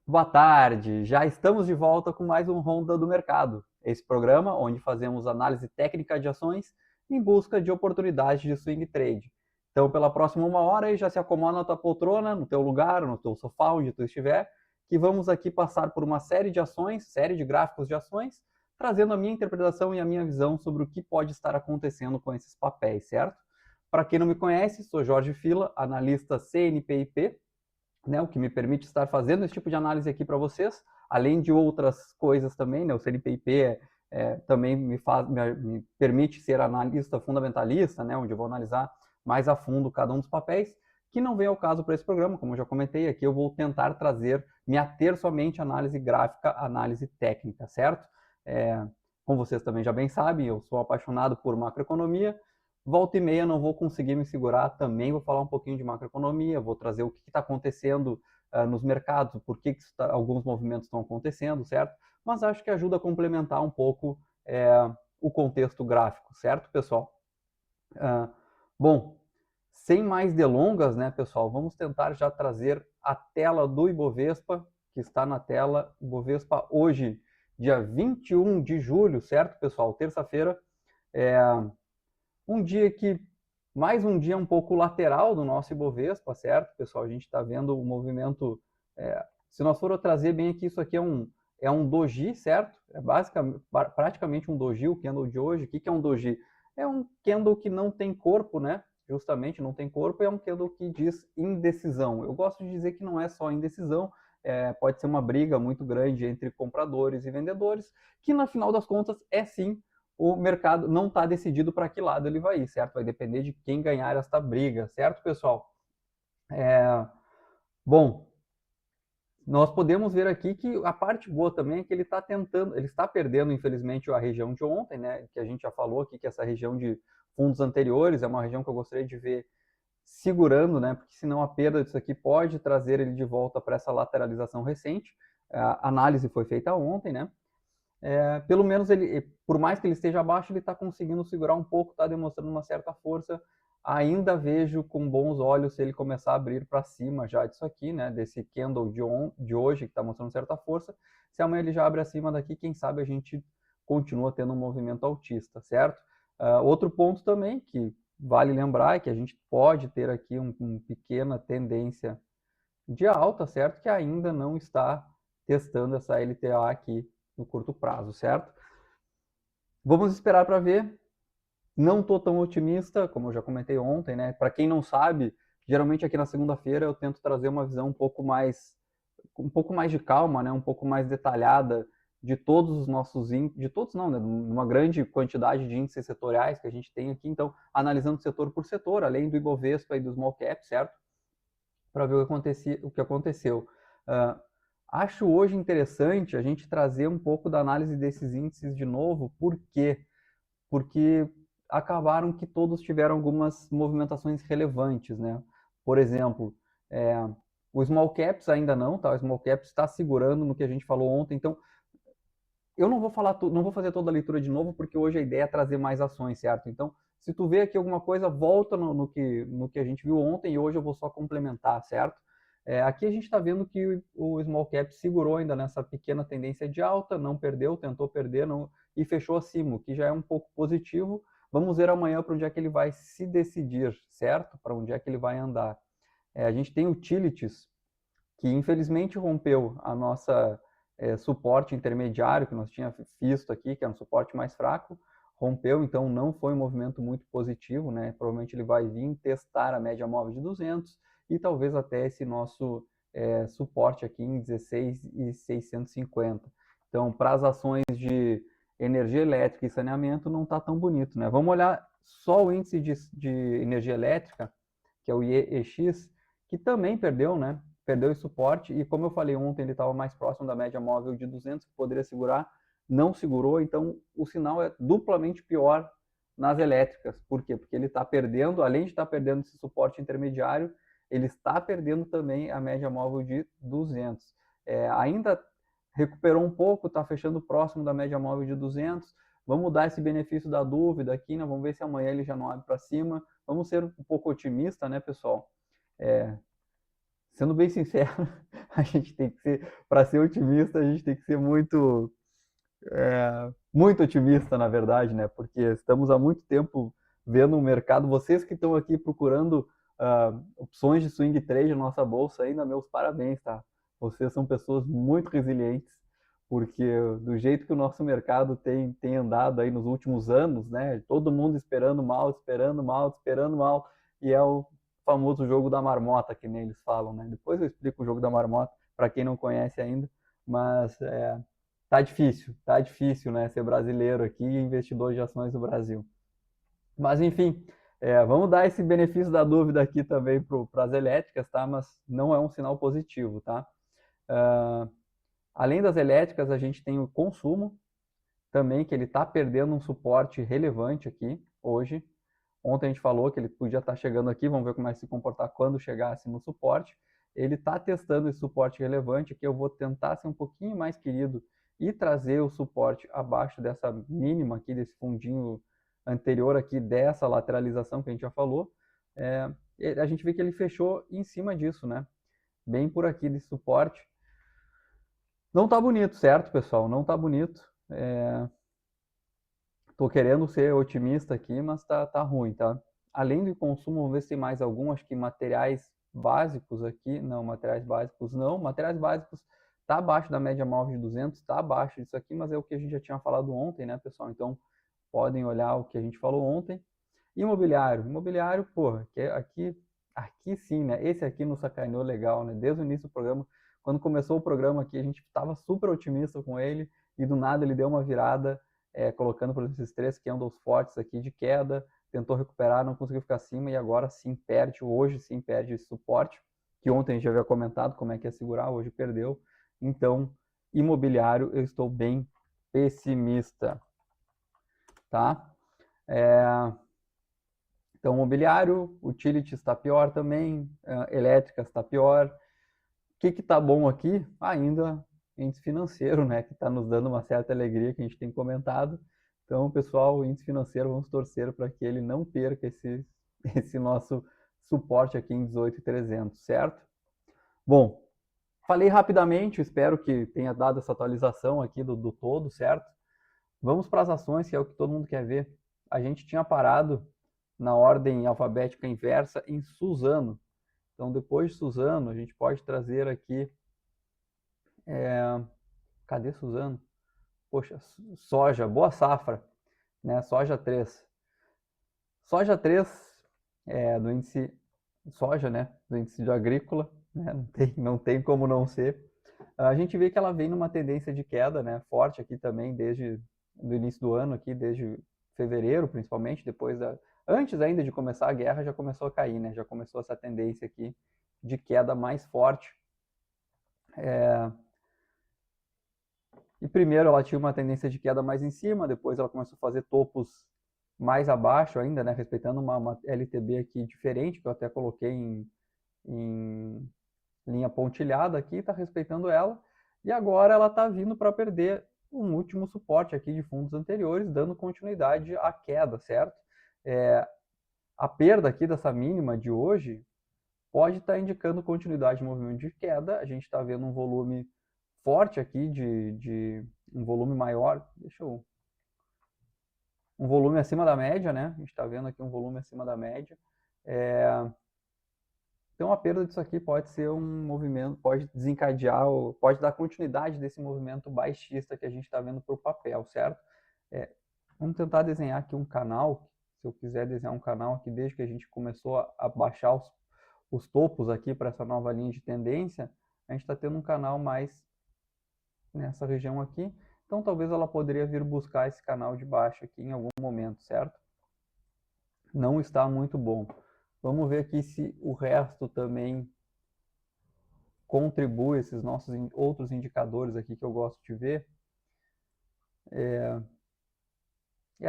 Boa tarde, já estamos de volta com mais um Ronda do Mercado. Esse programa onde fazemos análise técnica de ações em busca de oportunidades de swing trade. Então, pela próxima uma hora, aí já se acomoda na tua poltrona, no teu lugar, no teu sofá, onde tu estiver, que vamos aqui passar por uma série de ações, série de gráficos de ações, trazendo a minha interpretação e a minha visão sobre o que pode estar acontecendo com esses papéis, certo? Para quem não me conhece, sou Jorge Fila, analista CNPIP, né, o que me permite estar fazendo esse tipo de análise aqui para vocês, além de outras coisas também, né, o CNPIP também me permite ser analista fundamentalista, né, onde eu vou analisar mais a fundo cada um dos papéis, que não vem ao caso para esse programa, como eu já comentei aqui, eu vou tentar trazer, me ater somente à análise gráfica, análise técnica, certo? Como vocês também já bem sabem, eu sou apaixonado por macroeconomia. Volta e meia não vou conseguir me segurar, também vou falar um pouquinho de macroeconomia, vou trazer o que está acontecendo nos mercados, por que alguns movimentos estão acontecendo, certo? Mas acho que ajuda a complementar um pouco o contexto gráfico, certo, pessoal? Uh, bom, sem mais delongas, né, pessoal, vamos tentar já trazer a tela do Ibovespa, que está na tela, Ibovespa hoje, dia 21 de julho, certo, pessoal? Terça-feira, é, um dia que, mais um dia um pouco lateral do nosso Ibovespa, certo, pessoal? A gente está vendo o movimento, se nós for trazer bem aqui, isso aqui é um doji, certo? É basicamente, praticamente um doji, o candle de hoje. O que é um doji? É um candle que não tem corpo, né? Justamente não tem corpo, é um candle que diz indecisão. Eu gosto de dizer que não é só indecisão, pode ser uma briga muito grande entre compradores e vendedores, que no final das contas é sim o mercado não está decidido para que lado ele vai ir, certo? Vai depender de quem ganhar esta briga, certo, pessoal? É, bom, nós podemos ver aqui que a parte boa também é que ele está tentando, ele está perdendo, infelizmente, a região de ontem, né? Que a gente já falou aqui que essa região de fundos anteriores é uma região que eu gostaria de ver segurando, né? Porque senão a perda disso aqui pode trazer ele de volta para essa lateralização recente. A análise foi feita ontem, né? Pelo menos ele, por mais que ele esteja abaixo, ele está conseguindo segurar um pouco, está demonstrando uma certa força. Ainda vejo com bons olhos se ele começar a abrir para cima já disso aqui, né? Desse candle de hoje, que está mostrando certa força. Se amanhã ele já abre acima daqui, quem sabe a gente continua tendo um movimento altista, certo? Outro ponto também que vale lembrar é que a gente pode ter aqui uma pequena tendência de alta, certo? Que ainda não está testando essa LTA aqui no curto prazo, certo? Vamos esperar para ver. Não estou tão otimista, como eu já comentei ontem, né? Para quem não sabe, geralmente aqui na segunda-feira eu tento trazer uma visão um pouco mais de calma, né? Um pouco mais detalhada de todos os nossos índices, de todos não, né? Uma grande quantidade de índices setoriais que a gente tem aqui, então analisando setor por setor, além do Ibovespa e do Small Cap, certo? Para ver o que aconteceu. Uh, acho hoje interessante a gente trazer um pouco da análise desses índices de novo, por quê? Porque acabaram que todos tiveram algumas movimentações relevantes, né? Por exemplo, o Small Caps ainda não, tá? O Small Caps está segurando no que a gente falou ontem, então eu não vou falar, não vou fazer toda a leitura de novo, porque hoje a ideia é trazer mais ações, certo? Então, se tu vê aqui alguma coisa, volta no que a gente viu ontem e hoje eu vou só complementar, certo? Aqui a gente está vendo que o Small Cap segurou ainda nessa pequena tendência de alta, não perdeu, tentou perder não, e fechou acima, o que já é um pouco positivo. Vamos ver amanhã para onde é que ele vai se decidir, certo? Para onde é que ele vai andar. A gente tem utilities, que infelizmente rompeu a nossa suporte intermediário que nós tínhamos visto aqui, que era um suporte mais fraco, rompeu, então não foi um movimento muito positivo, né? Provavelmente ele vai vir testar a média móvel de 200 e talvez até esse nosso suporte aqui em 16,650. Então, para as ações de energia elétrica e saneamento não está tão bonito, né? Vamos olhar só o índice de energia elétrica, que é o IEX, que também perdeu, né? Perdeu esse suporte e, como eu falei ontem, ele estava mais próximo da média móvel de 200, que poderia segurar, não segurou, então o sinal é duplamente pior nas elétricas. Por quê? Porque ele está perdendo, além de estar perdendo esse suporte intermediário, ele está perdendo também a média móvel de 200. Ainda recuperou um pouco, está fechando próximo da média móvel de 200. Vamos dar esse benefício da dúvida aqui, né? Vamos ver se amanhã ele já não abre para cima. Vamos ser um pouco otimista, né, pessoal? sendo bem sincero, a gente tem que ser, para ser otimista, a gente tem que ser muito otimista, na verdade, né? Porque estamos há muito tempo vendo o mercado. Vocês que estão aqui procurando opções de swing trade na nossa bolsa, ainda meus parabéns, tá? Vocês são pessoas muito resilientes, porque do jeito que o nosso mercado tem andado aí nos últimos anos, né? Todo mundo esperando mal, esperando mal, esperando mal, e é o famoso jogo da marmota, que nem eles falam, né? Depois eu explico o jogo da marmota para quem não conhece ainda, mas tá difícil, né, ser brasileiro aqui e investidor de ações do Brasil. Mas, enfim, vamos dar esse benefício da dúvida aqui também para as elétricas, tá? Mas não é um sinal positivo, tá? Além das elétricas, a gente tem o consumo também, que ele está perdendo um suporte relevante aqui hoje. Ontem a gente falou que ele podia estar chegando aqui, vamos ver como é que se comportar quando chegasse no suporte. Ele está testando esse suporte relevante, que eu vou tentar ser um pouquinho mais querido e trazer o suporte abaixo dessa mínima aqui, desse fundinho anterior aqui, dessa lateralização que a gente já falou. A gente vê que ele fechou em cima disso, né? Bem por aqui desse suporte. Não tá bonito, certo, pessoal? Não tá bonito. Tô querendo ser otimista aqui, mas tá ruim, tá? Além do consumo, vamos ver se tem mais algum. Acho que materiais básicos aqui. Não, materiais básicos não. Materiais básicos tá abaixo da média móvel de 200, tá abaixo disso aqui, mas é o que a gente já tinha falado ontem, né, pessoal? Então, podem olhar o que a gente falou ontem. Imobiliário, porra, que aqui sim, né? Esse aqui nos sacaneou legal, né? Desde o início do programa, quando começou o programa aqui, a gente estava super otimista com ele e do nada ele deu uma virada, colocando por exemplo esses três candles fortes aqui de queda, tentou recuperar, não conseguiu ficar acima e agora sim perde, hoje sim perde esse suporte, que ontem a gente já havia comentado como é que ia segurar, hoje perdeu. Então, imobiliário, eu estou bem pessimista, tá? Então, mobiliário, utilities está pior também, elétricas está pior. O que está bom aqui? Ainda índice financeiro, né? Que está nos dando uma certa alegria que a gente tem comentado. Então, pessoal, o índice financeiro, vamos torcer para que ele não perca esse nosso suporte aqui em 18.300, certo? Bom, falei rapidamente, espero que tenha dado essa atualização aqui do todo, certo? Vamos para as ações, que é o que todo mundo quer ver. A gente tinha parado na ordem alfabética inversa em Suzano. Então, depois de Suzano, a gente pode trazer aqui. Cadê Suzano? Poxa, soja, boa safra, né? Soja 3. Soja 3 do índice soja, né? Do índice de agrícola, né? Não tem como não ser. A gente vê que ela vem numa tendência de queda, né? Forte aqui também desde o início do ano, aqui desde fevereiro, principalmente, antes ainda de começar a guerra, já começou a cair, né? Já começou essa tendência aqui de queda mais forte. E primeiro ela tinha uma tendência de queda mais em cima, depois ela começou a fazer topos mais abaixo ainda, né? Respeitando uma LTB aqui diferente, que eu até coloquei em linha pontilhada aqui, está respeitando ela. E agora ela está vindo para perder um último suporte aqui de fundos anteriores, dando continuidade à queda, certo? A perda aqui dessa mínima de hoje pode estar indicando continuidade de movimento de queda. A gente está vendo um volume forte aqui de um volume maior. Um volume acima da média, né? A gente está vendo aqui um volume acima da média. Então a perda disso aqui pode ser um movimento, pode desencadear, pode dar continuidade desse movimento baixista que a gente está vendo para o papel, certo? Vamos tentar desenhar aqui um canal. Se eu quiser desenhar um canal aqui, desde que a gente começou a baixar os topos aqui para essa nova linha de tendência, a gente está tendo um canal mais nessa região aqui. Então talvez ela poderia vir buscar esse canal de baixo aqui em algum momento, certo? Não está muito bom. Vamos ver aqui se o resto também contribui, esses nossos outros indicadores aqui que eu gosto de ver.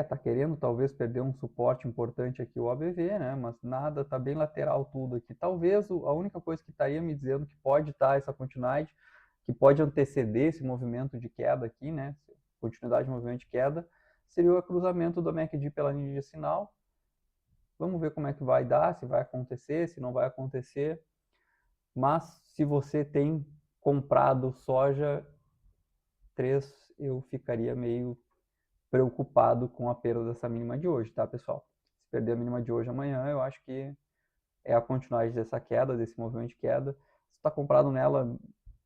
Tá querendo talvez perder um suporte importante aqui o ABV, né? Mas nada, tá bem lateral tudo aqui. Talvez a única coisa que estaria me dizendo que pode estar essa continuidade, que pode anteceder esse movimento de queda aqui, né? Continuidade de movimento de queda, seria o cruzamento do MACD pela linha de sinal. Vamos ver como é que vai dar, se vai acontecer, se não vai acontecer. Mas se você tem comprado soja 3, eu ficaria meio preocupado com a perda dessa mínima de hoje, tá, pessoal? Se perder a mínima de hoje amanhã, eu acho que é a continuidade dessa queda, desse movimento de queda. Se está comprado nela,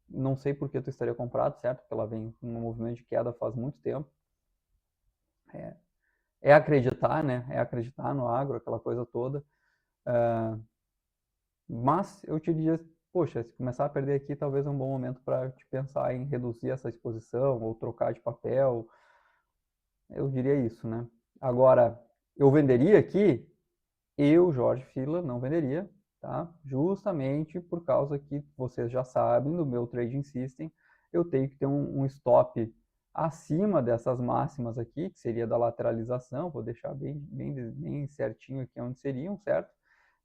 não sei por que tu estaria comprado, certo? Porque ela vem com um movimento de queda faz muito tempo. É acreditar, né? É acreditar no agro, aquela coisa toda. Mas eu te diria, poxa, se começar a perder aqui, talvez é um bom momento para te pensar em reduzir essa exposição ou trocar de papel. Eu diria isso, né? Agora, eu venderia aqui? Eu, Jorge Fila, não venderia, tá? Justamente por causa que vocês já sabem, no meu Trading System, eu tenho que ter um stop acima dessas máximas aqui, que seria da lateralização, vou deixar bem certinho aqui onde seriam, certo?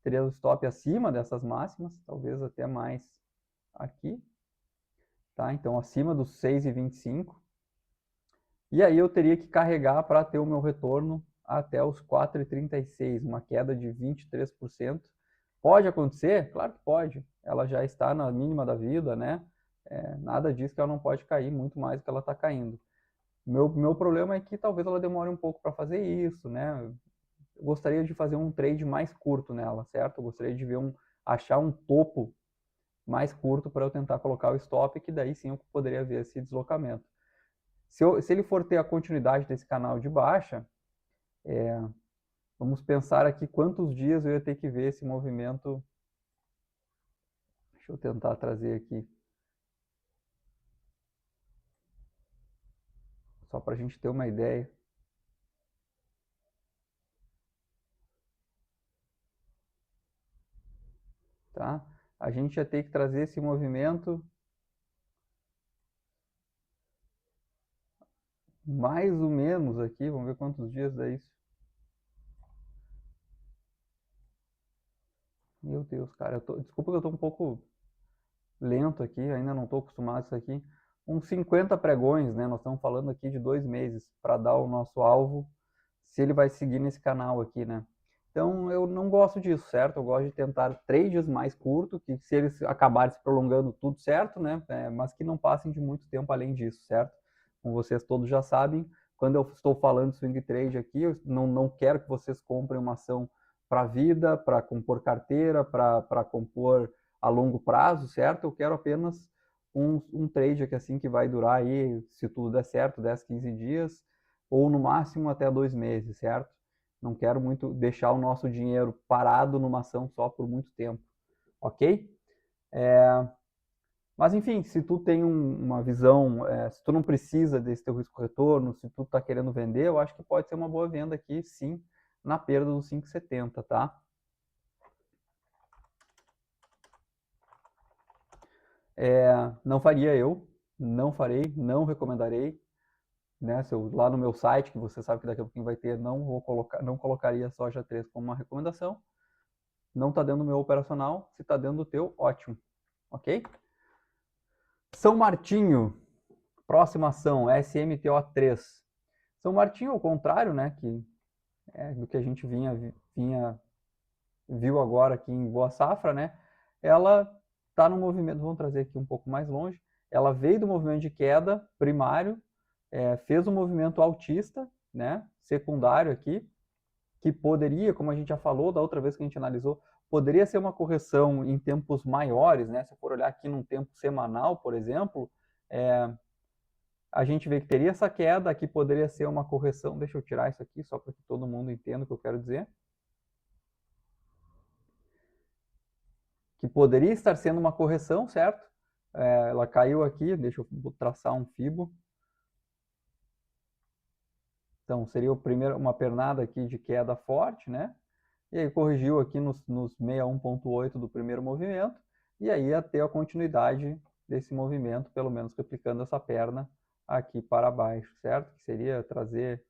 Teria o stop acima dessas máximas, talvez até mais aqui, tá? Então, acima dos 6,25. E aí eu teria que carregar para ter o meu retorno até os 4,36, uma queda de 23%. Pode acontecer? Claro que pode. Ela já está na mínima da vida, né? Nada diz que ela não pode cair muito mais do que ela está caindo. Meu problema é que talvez ela demore um pouco para fazer isso, né? Eu gostaria de fazer um trade mais curto nela, certo? Eu gostaria de achar um topo mais curto para eu tentar colocar o stop, que daí sim eu poderia ver esse deslocamento. Se ele for ter a continuidade desse canal de baixa, vamos pensar aqui quantos dias eu ia ter que ver esse movimento. Deixa eu tentar trazer aqui, só para a gente ter uma ideia. Tá? A gente ia ter que trazer esse movimento mais ou menos aqui, vamos ver quantos dias dá isso. Meu Deus, cara, desculpa que eu estou um pouco lento aqui, ainda não estou acostumado a isso aqui. Uns 50 pregões, né? Nós estamos falando aqui de 2 meses para dar o nosso alvo, se ele vai seguir nesse canal aqui, né? Então eu não gosto disso, certo? Eu gosto de tentar trades mais curtos, que se eles acabarem se prolongando, tudo certo, né? Mas que não passem de muito tempo além disso, certo? Como vocês todos já sabem, quando eu estou falando de swing trade aqui, eu não quero que vocês comprem uma ação para a vida, para compor carteira, para compor a longo prazo, certo? Eu quero apenas um trade aqui assim que vai durar aí, se tudo der certo, 10, 15 dias, ou no máximo até 2 meses, certo? Não quero muito deixar o nosso dinheiro parado numa ação só por muito tempo, ok? Mas enfim, se tu tem uma visão, se tu não precisa desse teu risco-retorno, se tu tá querendo vender, eu acho que pode ser uma boa venda aqui, sim, na perda dos 5,70, tá? Não faria eu, não farei, não recomendarei, né? Se eu, lá no meu site, que você sabe que daqui a pouquinho vai ter, não colocaria soja 3 como uma recomendação. Não está dentro do meu operacional, se está dentro do teu, ótimo, ok? São Martinho, próxima ação, SMTO3. São Martinho, ao contrário, né, do que a gente viu agora aqui em Boa Safra, né, ela está no movimento, vamos trazer aqui um pouco mais longe, ela veio do movimento de queda primário, fez um movimento altista, né, secundário aqui, que poderia, como a gente já falou da outra vez que a gente analisou, poderia ser uma correção em tempos maiores, né? Se eu for olhar aqui num tempo semanal, por exemplo, a gente vê que teria essa queda, aqui poderia ser uma correção, deixa eu tirar isso aqui, só para que todo mundo entenda o que eu quero dizer. Que poderia estar sendo uma correção, certo? Ela caiu aqui, deixa eu traçar um fibo. Então, seria uma pernada aqui de queda forte, né? E aí corrigiu aqui nos 61,8 do primeiro movimento, e aí ia ter a continuidade desse movimento, pelo menos replicando essa perna aqui para baixo, certo? Que seria trazer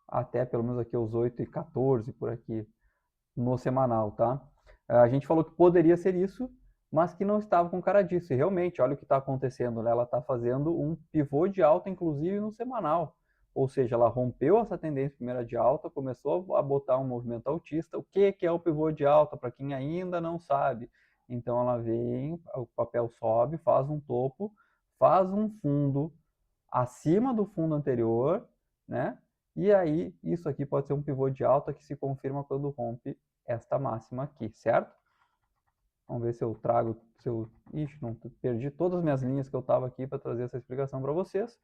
até pelo menos aqui os 8,14 por aqui no semanal, tá? A gente falou que poderia ser isso, mas que não estava com cara disso. E realmente, olha o que está acontecendo, né? Ela está fazendo um pivô de alta, inclusive no semanal. Ou seja, ela rompeu essa tendência primeira de alta, começou a botar um movimento altista. O que é o pivô de alta? Para quem ainda não sabe, Então ela vem, o papel sobe, faz um topo, faz um fundo acima do fundo anterior, né? E aí isso aqui pode ser um pivô de alta que se confirma quando rompe esta máxima aqui, certo? Vamos ver se eu trago, Ixi, não, perdi todas as minhas linhas que eu estava aqui para trazer essa explicação para vocês.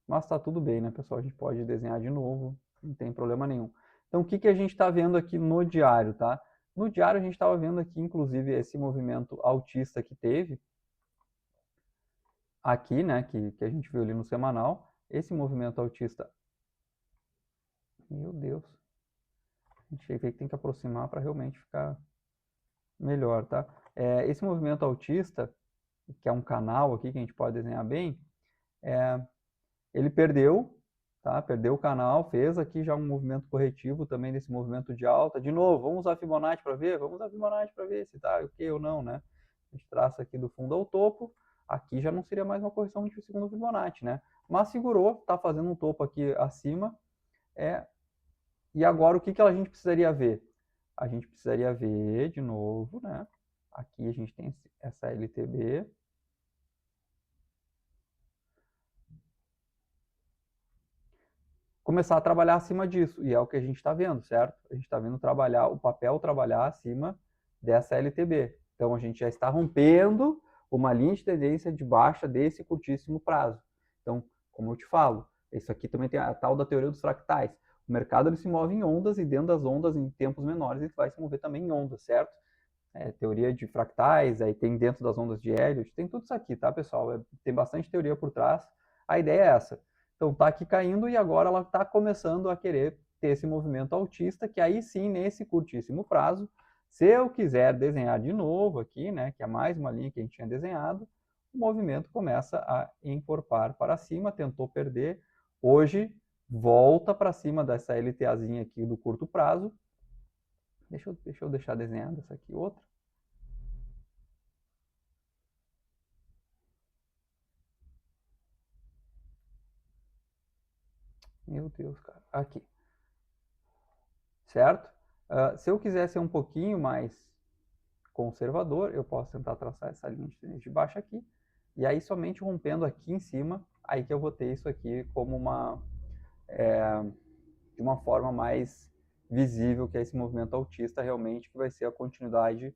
Mas está tudo bem, né, pessoal? A gente pode desenhar de novo, não tem problema nenhum. Então, o que, que a gente está vendo aqui no diário, tá? No diário, a gente estava vendo aqui, inclusive, esse movimento altista que teve aqui, né, que a gente viu ali no semanal. Esse movimento altista... Meu Deus. A gente vê que tem que aproximar para realmente ficar melhor, tá? Esse movimento altista, que é um canal aqui que a gente pode desenhar bem, ele perdeu, tá? Perdeu o canal, fez aqui já um movimento corretivo também desse movimento de alta. De novo, vamos usar Fibonacci para ver? Vamos usar Fibonacci para ver se tá ok ou não, né? A gente traça aqui do fundo ao topo. Aqui já não seria mais uma correção de segundo Fibonacci, né? Mas segurou, tá fazendo um topo aqui acima. E agora o que a gente precisaria ver? A gente precisaria ver de novo, né? Aqui a gente tem essa LTB. Começar a trabalhar acima disso, e é o que a gente está vendo, certo? A gente está vendo o papel trabalhar acima dessa LTB. Então a gente já está rompendo uma linha de tendência de baixa desse curtíssimo prazo. Então, como eu te falo, isso aqui também tem a tal da teoria dos fractais. O mercado ele se move em ondas e dentro das ondas, em tempos menores, ele vai se mover também em ondas, certo? Teoria de fractais, aí tem dentro das ondas de Elliott, tem tudo isso aqui, tá, pessoal? Tem bastante teoria por trás. A ideia é essa. Então tá aqui caindo e agora ela está começando a querer ter esse movimento altista, que aí sim, nesse curtíssimo prazo, se eu quiser desenhar de novo aqui, né, que é mais uma linha que a gente tinha desenhado, o movimento começa a encorpar para cima, tentou perder, hoje volta para cima dessa LTAzinha aqui do curto prazo. Deixa eu deixar desenhada essa aqui, outra. Meu Deus, cara. Aqui. Certo? Se eu quiser ser um pouquinho mais conservador, eu posso tentar traçar essa linha de baixo aqui. E aí, somente rompendo aqui em cima, aí que eu vou ter isso aqui como de uma forma mais visível, que é esse movimento altista realmente, que vai ser a continuidade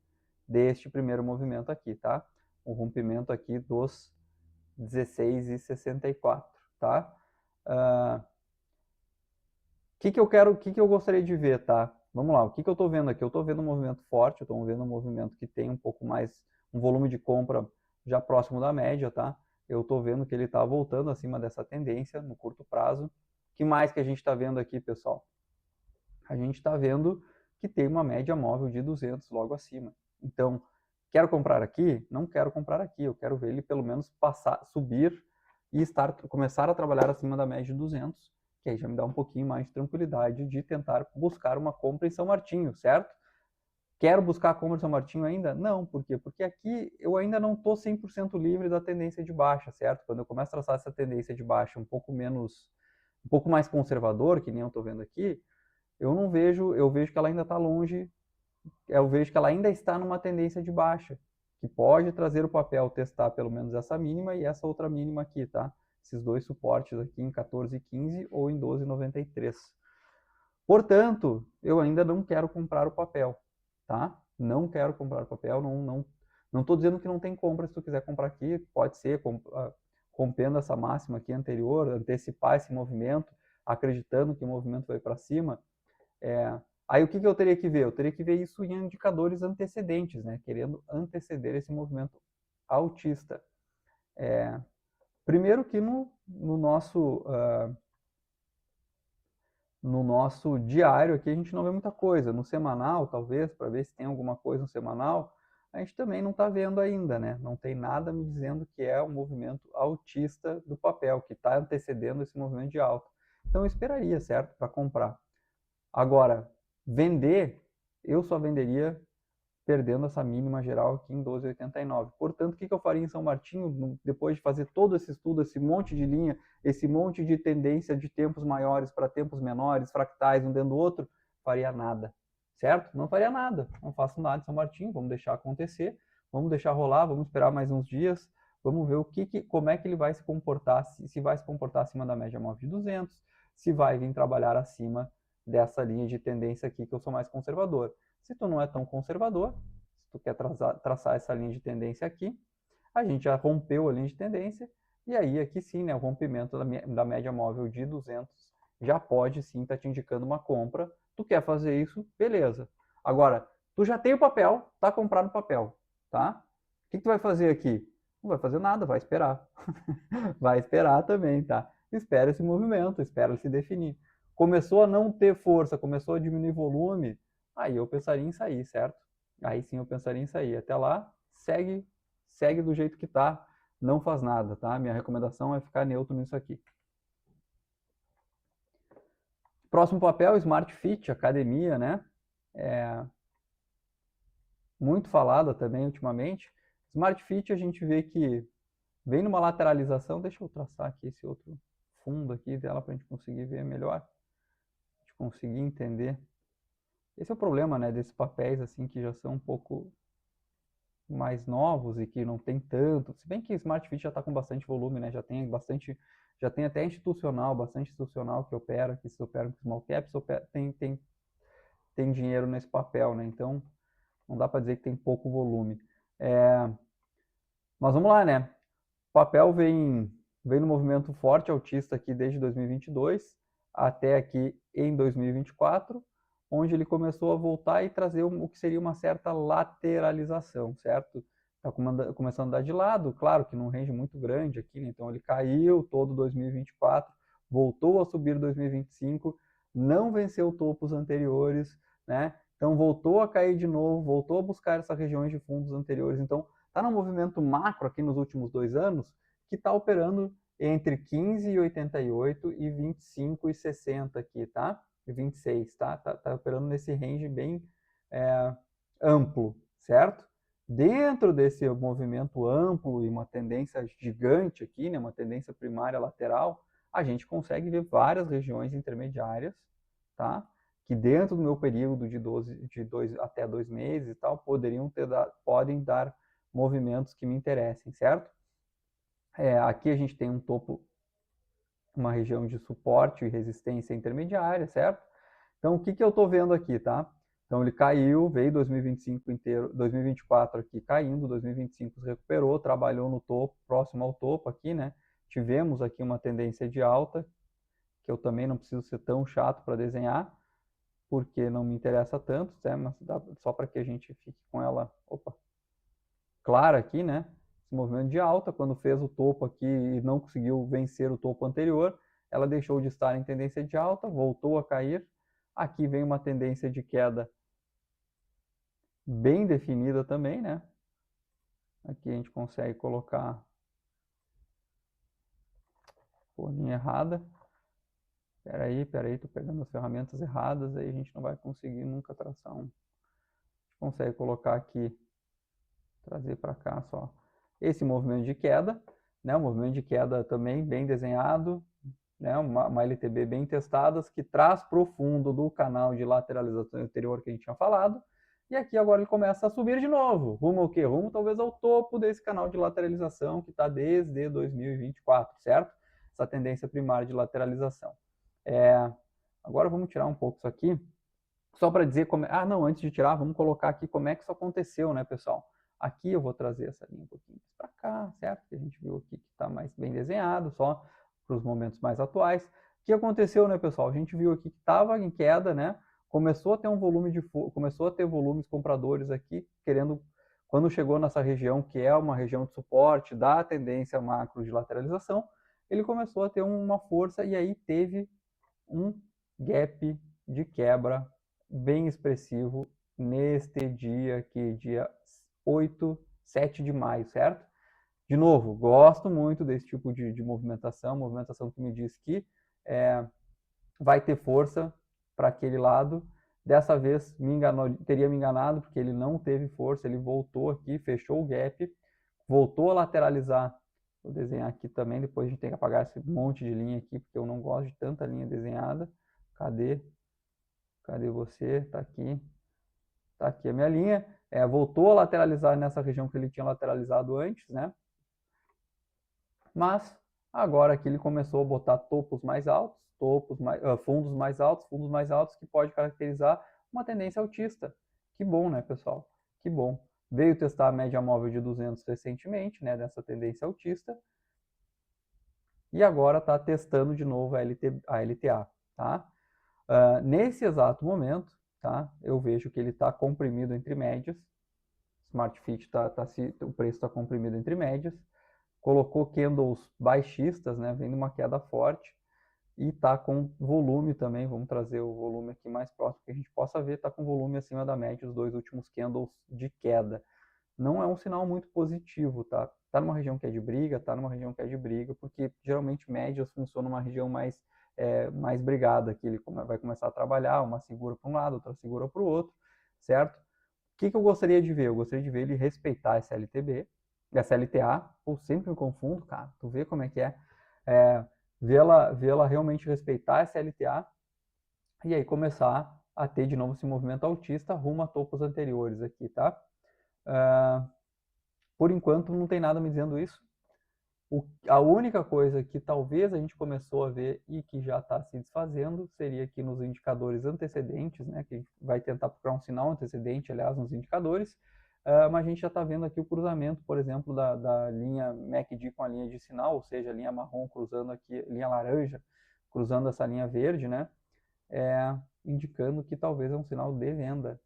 deste primeiro movimento aqui, tá? O rompimento aqui dos 16,64, tá? Que eu gostaria de ver, tá? Vamos lá, o que eu estou vendo aqui? Eu estou vendo um movimento forte, eu estou vendo um movimento que tem um pouco mais, um volume de compra já próximo da média, tá? Eu estou vendo que ele está voltando acima dessa tendência no curto prazo. O que mais que a gente está vendo aqui, pessoal? A gente está vendo que tem uma média móvel de 200 logo acima. Então, quero comprar aqui? Não quero comprar aqui, eu quero ver ele pelo menos subir e começar a trabalhar acima da média de 200, que aí já me dá um pouquinho mais de tranquilidade de tentar buscar uma compra em São Martinho, certo? Quero buscar a compra em São Martinho ainda? Não, por quê? Porque aqui eu ainda não estou 100% livre da tendência de baixa, certo? Quando eu começo a traçar essa tendência de baixa um pouco mais conservador, que nem eu estou vendo aqui, eu vejo que ela ainda está longe, eu vejo que ela ainda está numa tendência de baixa, que pode trazer o papel testar pelo menos essa mínima e essa outra mínima aqui, tá? Esses dois suportes aqui em 14,15 ou em 12,93. Portanto, eu ainda não quero comprar o papel, tá? Não quero comprar o papel, não estou dizendo que não tem compra, se tu quiser comprar aqui, pode ser, rompendo essa máxima aqui anterior, antecipar esse movimento, acreditando que o movimento vai para cima. Aí o que eu teria que ver? Eu teria que ver isso em indicadores antecedentes, né? Querendo anteceder esse movimento altista. Primeiro que no nosso diário aqui a gente não vê muita coisa. No semanal, talvez, para ver se tem alguma coisa no semanal, a gente também não está vendo ainda, né? Não tem nada me dizendo que é um movimento altista do papel, que está antecedendo esse movimento de alta. Então eu esperaria, certo? Para comprar. Agora, vender, eu só venderia perdendo essa mínima geral aqui em 12,89. Portanto, o que eu faria em São Martinho, depois de fazer todo esse estudo, esse monte de linha, esse monte de tendência de tempos maiores para tempos menores, fractais um dentro do outro? Faria nada, certo? Não faria nada, não faço nada, São Martinho, vamos deixar acontecer, vamos deixar rolar, vamos esperar mais uns dias, vamos ver como é que ele vai se comportar, se vai se comportar acima da média móvel de 200, se vai vir trabalhar acima dessa linha de tendência aqui, que eu sou mais conservador. Se tu não é tão conservador, se tu quer traçar essa linha de tendência aqui, a gente já rompeu a linha de tendência, e aí aqui sim, né, o rompimento da média móvel de 200 já pode sim estar te indicando uma compra. Tu quer fazer isso, beleza. Agora, tu já tem o papel, tá comprado o papel, tá? O que tu vai fazer aqui? Não vai fazer nada, vai esperar. Vai esperar também, tá? Espera esse movimento, espera ele se definir. Começou a não ter força, começou a diminuir volume, aí eu pensaria em sair, certo? Aí sim eu pensaria em sair. Até lá, segue do jeito que tá, não faz nada, tá? Minha recomendação é ficar neutro nisso aqui. Próximo papel, Smart Fit, academia, né? Muito falada também ultimamente. Smart Fit a gente vê que vem numa lateralização. Deixa eu traçar aqui esse outro fundo aqui dela para a gente conseguir ver melhor, a gente conseguir entender. Esse é o problema, né, desses papéis assim que já são um pouco mais novos e que não tem tanto. Se bem que Smart Fit já está com bastante volume, né? Já tem até bastante institucional que opera, que se opera com small caps, tem dinheiro nesse papel, né? Então não dá para dizer que tem pouco volume. Mas vamos lá, né? O papel vem no movimento forte altista aqui desde 2022 até aqui em 2024, onde ele começou a voltar e trazer o que seria uma certa lateralização, certo? Está começando a dar de lado, claro que num range muito grande aqui, né? Então ele caiu todo 2024, voltou a subir 2025, não venceu topos anteriores, né? Então voltou a cair de novo, voltou a buscar essas regiões de fundos anteriores. Então está num movimento macro aqui nos últimos 2 anos que está operando entre 15,88 e 25,60 aqui, tá? E 26, tá? Tá operando nesse range bem amplo, certo? Dentro desse movimento amplo e uma tendência gigante aqui, né, uma tendência primária lateral, a gente consegue ver várias regiões intermediárias, tá? Que dentro do meu período de 2 até 2 meses e tal, podem dar movimentos que me interessem, certo? Aqui a gente tem um topo, uma região de suporte e resistência intermediária, certo? Então, o que eu estou vendo aqui, tá? Então, ele caiu, veio 2025 inteiro, 2024 aqui caindo, 2025 se recuperou, trabalhou no topo, próximo ao topo aqui, né? Tivemos aqui uma tendência de alta, que eu também não preciso ser tão chato para desenhar, porque não me interessa tanto, né? Mas só para que a gente fique com ela, clara aqui, né? Esse movimento de alta, quando fez o topo aqui e não conseguiu vencer o topo anterior, ela deixou de estar em tendência de alta, voltou a cair. Aqui vem uma tendência de queda bem definida também, né? Aqui a gente consegue colocar linha errada. Peraí, tô pegando as ferramentas erradas, aí a gente não vai conseguir nunca traçar um. A gente consegue colocar aqui, trazer para cá só esse movimento de queda, né? Um movimento de queda também bem desenhado, né? Uma LTB bem testadas, que traz para o fundo do canal de lateralização anterior que a gente tinha falado. E aqui agora ele começa a subir de novo. Rumo ao quê? Rumo talvez ao topo desse canal de lateralização que está desde 2024, certo? Essa tendência primária de lateralização. Agora vamos tirar um pouco isso aqui, só para dizer como... Ah, não, antes de tirar, vamos colocar aqui como é que isso aconteceu, né, pessoal? Aqui eu vou trazer essa linha um pouquinho para cá, certo? Que a gente viu aqui que está mais bem desenhado, só para os momentos mais atuais. O que aconteceu, né, pessoal? A gente viu aqui que estava em queda, né? Começou a ter começou a ter volumes compradores aqui, querendo, quando chegou nessa região, que é uma região de suporte da tendência macro de lateralização, ele começou a ter uma força e aí teve um gap de quebra bem expressivo neste dia aqui, dia 7 de maio, certo? De novo, gosto muito desse tipo de movimentação que me diz que vai ter força para aquele lado. Dessa vez teria me enganado, porque ele não teve força, ele voltou aqui, fechou o gap, voltou a lateralizar. Vou desenhar aqui também, depois a gente tem que apagar esse monte de linha aqui, porque eu não gosto de tanta linha desenhada. Cadê você? Tá aqui. Tá aqui a minha linha, voltou a lateralizar nessa região que ele tinha lateralizado antes, né? Mas agora aqui ele começou a botar topos mais altos, fundos mais altos, que pode caracterizar uma tendência altista. Que bom, né, pessoal? Que bom. Veio testar a média móvel de 200 recentemente, né, dessa tendência altista, e agora está testando de novo a LTA, tá? Nesse exato momento, tá, eu vejo que ele está comprimido entre médias. Smart Fit o preço está comprimido entre médias. Colocou candles baixistas, né, vendo uma queda forte, e está com volume também. Vamos trazer o volume aqui mais próximo que a gente possa ver. Está com volume acima da média os dois últimos candles de queda. Não é um sinal muito positivo, tá? Tá numa região que é de briga, porque geralmente médias funcionam numa região mais brigada, que ele vai começar a trabalhar, uma segura para um lado, outra segura para o outro, certo? O que eu gostaria de ver? Eu gostaria de ver ele respeitar essa LTA, ou sempre me confundo, cara, tu vê como é que vê-la realmente respeitar essa LTA, e aí começar a ter de novo esse movimento altista rumo a topos anteriores aqui, tá? Por enquanto não tem nada me dizendo isso. A única coisa que talvez a gente começou a ver e que já está se desfazendo seria aqui nos indicadores antecedentes, né, que a gente vai tentar procurar um sinal antecedente, aliás, nos indicadores, mas a gente já está vendo aqui o cruzamento, por exemplo, da linha MACD com a linha de sinal, ou seja, a linha marrom cruzando aqui, linha laranja cruzando essa linha verde, né, indicando que talvez é um sinal de venda.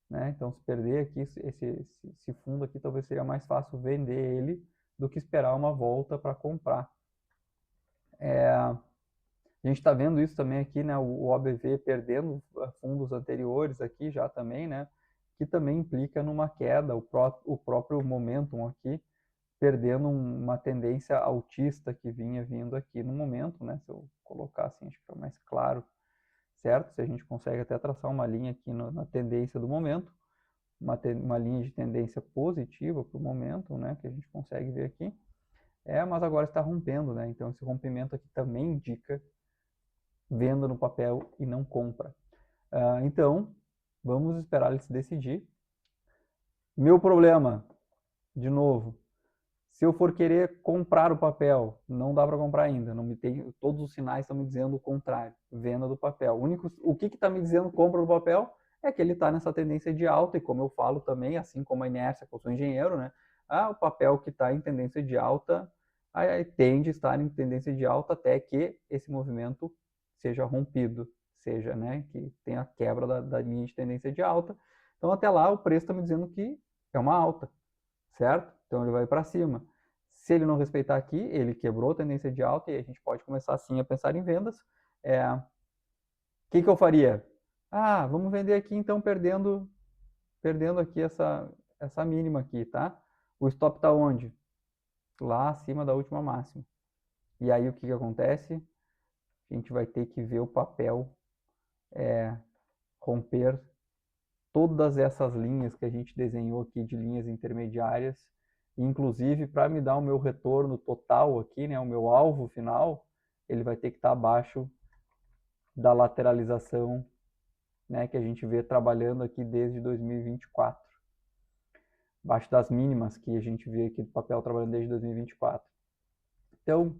Né? Então, se perder aqui esse fundo aqui, talvez seria mais fácil vender ele do que esperar uma volta para comprar. A gente está vendo isso também aqui, né? O OBV perdendo fundos anteriores aqui já também, né? Que também implica numa queda, o próprio momentum aqui perdendo uma tendência altista que vinha vindo aqui no momento, né? Se eu colocar assim, acho que fica mais claro, certo? Se a gente consegue até traçar uma linha aqui na tendência do momento, uma linha de tendência positiva para o momento, né, que a gente consegue ver aqui, mas agora está rompendo, né, então esse rompimento aqui também indica venda no papel e não compra. Então, vamos esperar ele se decidir. Meu problema, de novo, se eu for querer comprar o papel, não dá para comprar ainda, todos os sinais estão me dizendo o contrário, venda do papel. O que está me dizendo compra do papel? É que ele está nessa tendência de alta, e como eu falo também, assim como a inércia, que eu sou engenheiro, né? O papel que está em tendência de alta tende a estar em tendência de alta até que esse movimento seja rompido, seja, né, que tenha a quebra da linha de tendência de alta. Então, até lá, o preço está me dizendo que é uma alta, certo? Então, ele vai para cima. Se ele não respeitar aqui, ele quebrou a tendência de alta e a gente pode começar, sim, a pensar em vendas. Que eu faria? Vamos vender aqui, então, perdendo aqui essa mínima aqui, tá? O stop está onde? Lá acima da última máxima. E aí, o que acontece? A gente vai ter que ver o papel romper todas essas linhas que a gente desenhou aqui de linhas intermediárias, inclusive para me dar o meu retorno total aqui, né, o meu alvo final, ele vai ter que estar abaixo da lateralização, né, que a gente vê trabalhando aqui desde 2024. Abaixo das mínimas que a gente vê aqui do papel trabalhando desde 2024. Então,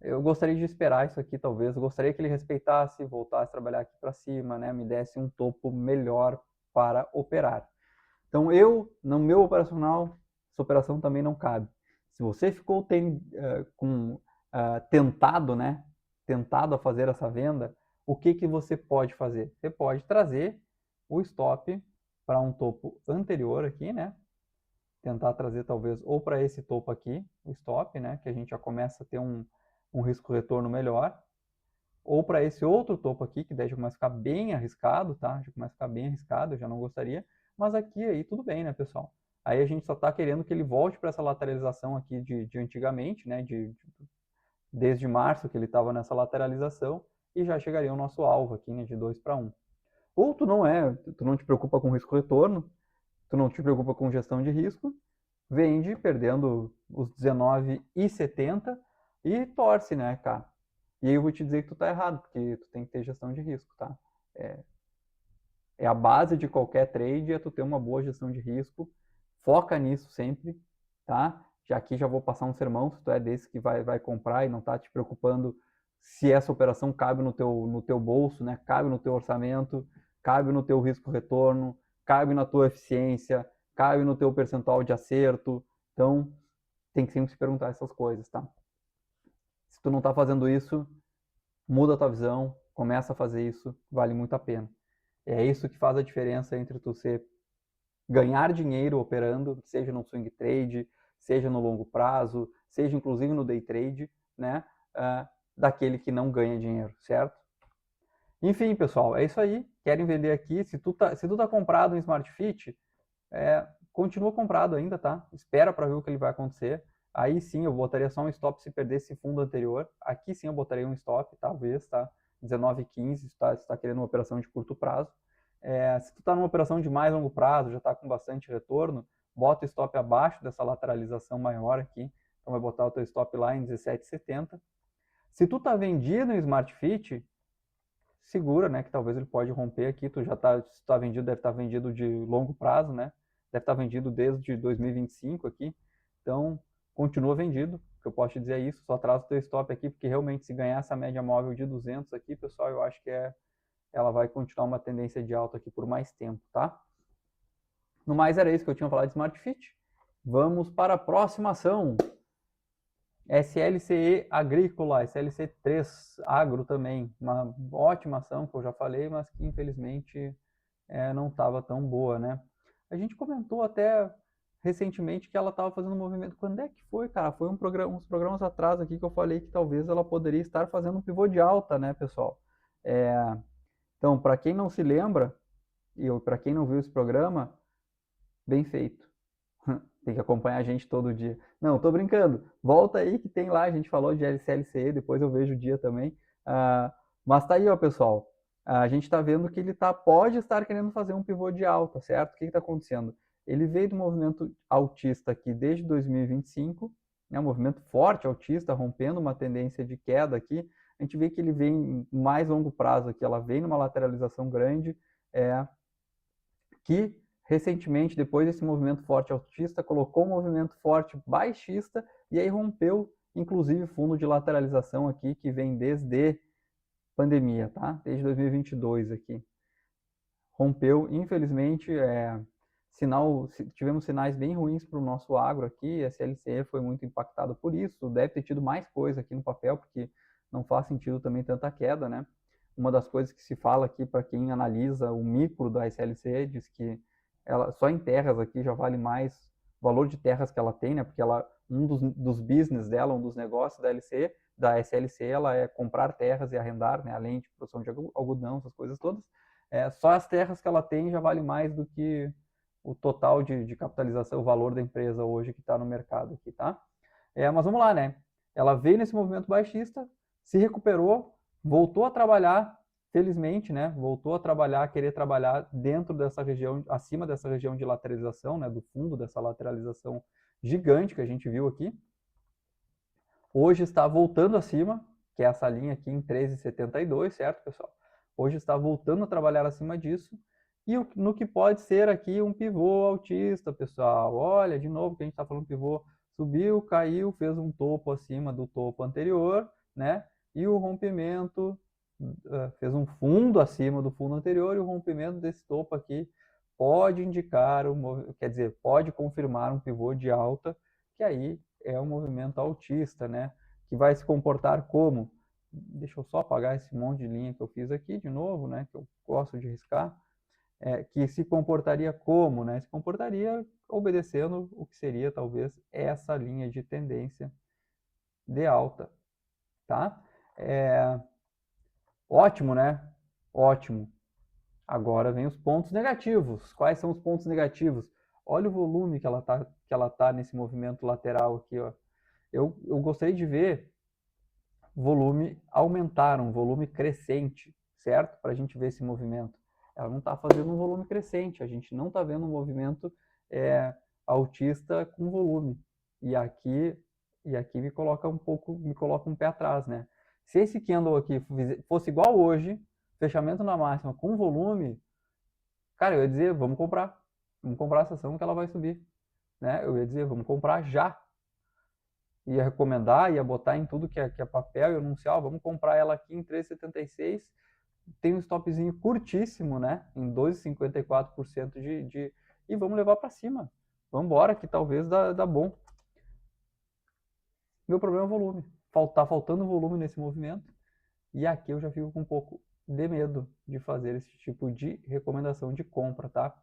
eu gostaria de esperar isso aqui, talvez. Eu gostaria que ele respeitasse, voltasse a trabalhar aqui para cima, né, me desse um topo melhor para operar. Então, no meu operacional, essa operação também não cabe. Se você ficou tentado, né, tentado a fazer essa venda, o que você pode fazer? Você pode trazer o stop para um topo anterior aqui, né? Tentar trazer talvez ou para esse topo aqui, o stop, né? Que a gente já começa a ter um risco-retorno melhor, ou para esse outro topo aqui, que daí já começa a ficar bem arriscado, tá? Já começa a ficar bem arriscado, eu já não gostaria. Mas aqui aí tudo bem, né, pessoal? Aí a gente só está querendo que ele volte para essa lateralização aqui de antigamente, né? Desde março que ele estava nessa lateralização, e já chegaria o nosso alvo aqui, né? De 2 para 1. Ou tu não te preocupa com risco-retorno, tu não te preocupa com gestão de risco, vende perdendo os 19,70 e torce, né, cara? E aí eu vou te dizer que tu tá errado, porque tu tem que ter gestão de risco, tá? É a base de qualquer trade, é tu ter uma boa gestão de risco. Foca nisso sempre, tá? Já aqui já vou passar um sermão, se tu é desse que vai comprar e não tá te preocupando se essa operação cabe no teu bolso, né? Cabe no teu orçamento, cabe no teu risco-retorno, cabe na tua eficiência, cabe no teu percentual de acerto. Então, tem que sempre se perguntar essas coisas, tá? Se tu não tá fazendo isso, muda a tua visão, começa a fazer isso, vale muito a pena. É isso que faz a diferença entre tu ganhar dinheiro operando, seja no swing trade, seja no longo prazo, seja inclusive no day trade, né? Daquele que não ganha dinheiro, certo? Enfim, pessoal, é isso aí. Querem vender aqui? Se tu tá comprado em Smart Fit, continua comprado ainda, tá? Espera para ver o que ele vai acontecer. Aí sim eu botaria só um stop se perder esse fundo anterior. Aqui sim eu botaria um stop, talvez, tá? 19,15 se está querendo uma operação de curto prazo. Se tu está numa operação de mais longo prazo, já está com bastante retorno, bota o stop abaixo dessa lateralização maior aqui. Então vai botar o teu stop lá em 17,70. Se tu está vendido em Smart Fit, segura, né? Que talvez ele pode romper aqui. Tu já tá, se tá vendido, deve estar vendido de longo prazo, né? Deve estar vendido desde 2025 aqui. Então, continua vendido. O que eu posso te dizer é isso. Só traz o teu stop aqui, porque realmente se ganhar essa média móvel de 200 aqui, pessoal, eu acho que ela vai continuar uma tendência de alta aqui por mais tempo, tá? No mais, era isso que eu tinha falado de Smart Fit. Vamos para a próxima ação. SLCE Agrícola, SLC3 Agro também, uma ótima ação que eu já falei, mas que infelizmente não estava tão boa, né? A gente comentou até recentemente que ela estava fazendo um movimento. Quando é que foi, cara? Foi uns programas atrás aqui que eu falei que talvez ela poderia estar fazendo um pivô de alta, né, pessoal? Então, para quem não se lembra, e para quem não viu esse programa, bem feito. Tem que acompanhar a gente todo dia. Não, tô brincando. Volta aí que tem lá, a gente falou de LCLCE, depois eu vejo o dia também. Mas tá aí, ó, pessoal. A gente tá vendo que ele pode estar querendo fazer um pivô de alta, certo? O que está acontecendo? Ele veio do movimento altista aqui desde 2025, né, um movimento forte altista, rompendo uma tendência de queda aqui. A gente vê que ele vem em mais longo prazo aqui, ela vem numa lateralização grande, que recentemente, depois desse movimento forte altista, colocou um movimento forte baixista e aí rompeu, inclusive, fundo de lateralização aqui, que vem desde pandemia, tá? Desde 2022 aqui. Rompeu, infelizmente, tivemos sinais bem ruins para o nosso agro aqui, a SLCE foi muito impactado por isso, deve ter tido mais coisa aqui no papel, porque não faz sentido também tanta queda, né? Uma das coisas que se fala aqui para quem analisa o micro da SLC, diz que ela só em terras aqui já vale mais o valor de terras que ela tem, né? Porque um dos business dela, um dos negócios da SLC, ela é comprar terras e arrendar, né? Além de produção de algodão, essas coisas todas. Só as terras que ela tem já vale mais do que o total de capitalização, o valor da empresa hoje que está no mercado aqui, tá? Mas vamos lá, né? Ela veio nesse movimento baixista, se recuperou, voltou a trabalhar, felizmente, né? Voltou a trabalhar, querer trabalhar dentro dessa região, acima dessa região de lateralização, né? Do fundo dessa lateralização gigante que a gente viu aqui. Hoje está voltando acima, que é essa linha aqui em 13,72, certo, pessoal? Hoje está voltando a trabalhar acima disso. E no que pode ser aqui um pivô altista, pessoal. Olha, de novo que a gente está falando pivô. Subiu, caiu, fez um topo acima do topo anterior, né? E o rompimento fez um fundo acima do fundo anterior e o rompimento desse topo aqui pode indicar, quer dizer, pode confirmar um pivô de alta, que aí é um movimento altista, né? Que vai se comportar como? Deixa eu só apagar esse monte de linha que eu fiz aqui de novo, né? Que eu gosto de riscar. Que se comportaria como, né? Se comportaria obedecendo o que seria talvez essa linha de tendência de alta, tá? Ótimo, né? Ótimo. Agora vem os pontos negativos. Quais são os pontos negativos? Olha o volume que ela tá nesse movimento lateral aqui, ó. Eu gostaria de ver volume aumentar, um volume crescente, certo? Para a gente ver esse movimento. Ela não está fazendo um volume crescente, a gente não está vendo um movimento altista com volume. E aqui me coloca um pé atrás, né? Se esse candle aqui fosse igual hoje, fechamento na máxima com volume, Cara, eu ia dizer, vamos comprar essa ação que ela vai subir, né? Eu ia dizer, vamos comprar já. Ia recomendar, ia botar em tudo que é papel e anunciar, ó, vamos comprar ela aqui em 3,76, tem um stopzinho curtíssimo, né? Em 2,54% e vamos levar para cima. Vamos embora que talvez dá bom. Meu problema é o volume. Tá faltando volume nesse movimento. E aqui eu já fico com um pouco de medo de fazer esse tipo de recomendação de compra, tá?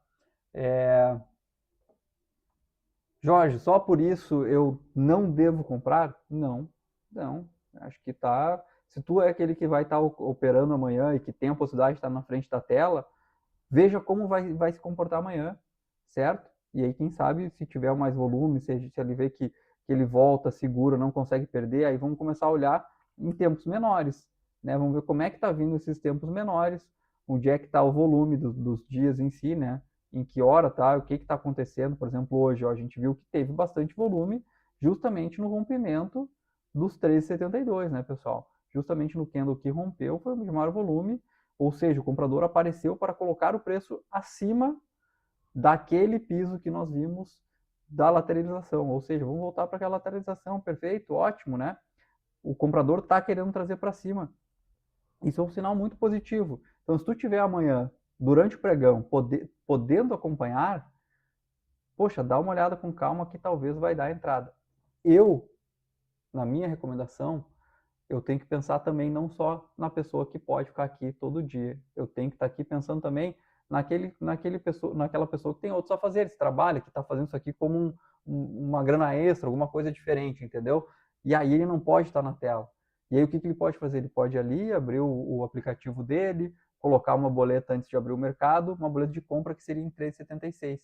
Jorge, só por isso eu não devo comprar? Não, não. Acho que tá. Se tu é aquele que vai estar operando amanhã e que tem a possibilidade de estar na frente da tela, veja como vai se comportar amanhã, certo? E aí, quem sabe, se tiver mais volume, se ele vê que ele volta seguro, não consegue perder, aí vamos começar a olhar em tempos menores, né? Vamos ver como é que está vindo esses tempos menores, onde é que está o volume dos dias em si, né? Em que hora tá, o que está acontecendo. Por exemplo, hoje ó, a gente viu que teve bastante volume justamente no rompimento dos 13,72, né, pessoal? Justamente no candle que rompeu foi o de maior volume, ou seja, o comprador apareceu para colocar o preço acima daquele piso que nós vimos da lateralização. Ou seja, vamos voltar para aquela lateralização, perfeito, ótimo, né? O comprador está querendo trazer para cima. Isso é um sinal muito positivo. Então, se tu tiver amanhã, durante o pregão, podendo acompanhar, poxa, dá uma olhada com calma que talvez vai dar entrada. Eu, na minha recomendação, eu tenho que pensar também não só na pessoa que pode ficar aqui todo dia. Eu tenho que estar aqui pensando também naquela pessoa que tem outros afazeres, trabalha, que está fazendo isso aqui como uma grana extra, alguma coisa diferente, entendeu? E aí ele não pode estar na tela. E aí o que ele pode fazer? Ele pode ali abrir o aplicativo dele, colocar uma boleta antes de abrir o mercado, uma boleta de compra que seria em 3,76.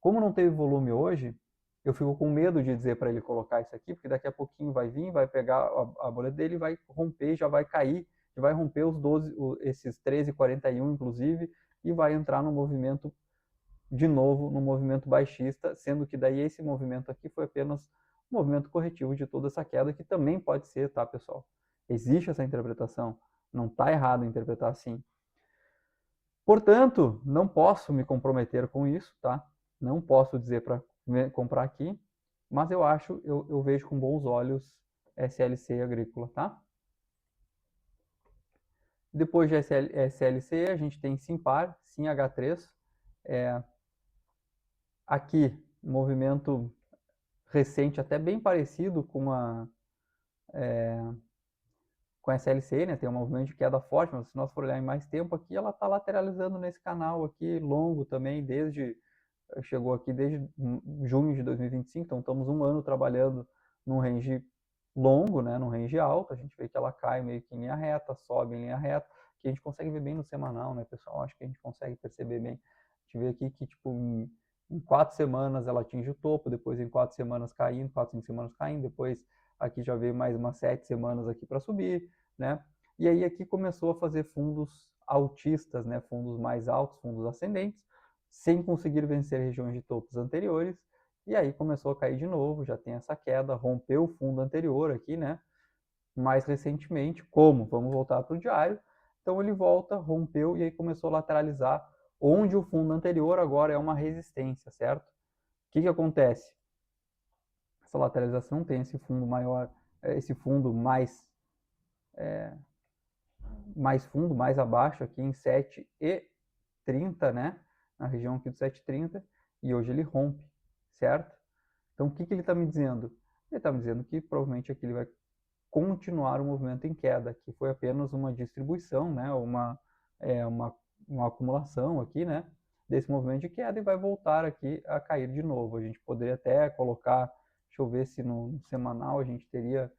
Como não teve volume hoje, eu fico com medo de dizer para ele colocar isso aqui, porque daqui a pouquinho vai vir, vai pegar a boleta dele, vai romper, já vai cair, já vai romper os 12, esses 13,41 inclusive, e vai entrar no movimento de novo, no movimento baixista, sendo que daí esse movimento aqui foi apenas um movimento corretivo de toda essa queda, que também pode ser, tá, pessoal? Existe essa interpretação, não está errado interpretar assim. Portanto, não posso me comprometer com isso, tá? Não posso dizer para comprar aqui, mas eu vejo com bons olhos SLC agrícola, tá? Depois de SLC, a gente tem Simpar, SimH3. Aqui, movimento recente, até bem parecido com a SLC, né? Tem um movimento de queda forte, mas se nós for olhar em mais tempo aqui, ela está lateralizando nesse canal aqui, longo também, chegou aqui desde junho de 2025, então estamos um ano trabalhando num range longo, né, num range alto. A gente vê que ela cai meio que em linha reta, sobe em linha reta, que a gente consegue ver bem no semanal, né, pessoal? Acho que a gente consegue perceber bem. A gente vê aqui que, tipo, em 4 semanas ela atinge o topo, depois em 4 semanas caindo, 4, 5 semanas caindo, depois aqui já veio mais umas 7 semanas aqui para subir, né? E aí aqui começou a fazer fundos altistas, né, fundos mais altos, fundos ascendentes, sem conseguir vencer regiões de topos anteriores, e aí começou a cair de novo, já tem essa queda, rompeu o fundo anterior aqui, né? Mais recentemente, como? Vamos voltar para o diário. Então ele volta, rompeu e aí começou a lateralizar, onde o fundo anterior agora é uma resistência, certo? O que acontece? Essa lateralização tem esse fundo maior, esse fundo mais fundo, mais abaixo aqui em 7,30, né? Na região aqui do 7,30, e hoje ele rompe, certo? Então o que ele está me dizendo? Ele está me dizendo que provavelmente aqui ele vai continuar o movimento em queda, que foi apenas uma distribuição, né? Uma acumulação aqui, né? Desse movimento de queda, e vai voltar aqui a cair de novo. A gente poderia até colocar, deixa eu ver se no semanal a gente teria.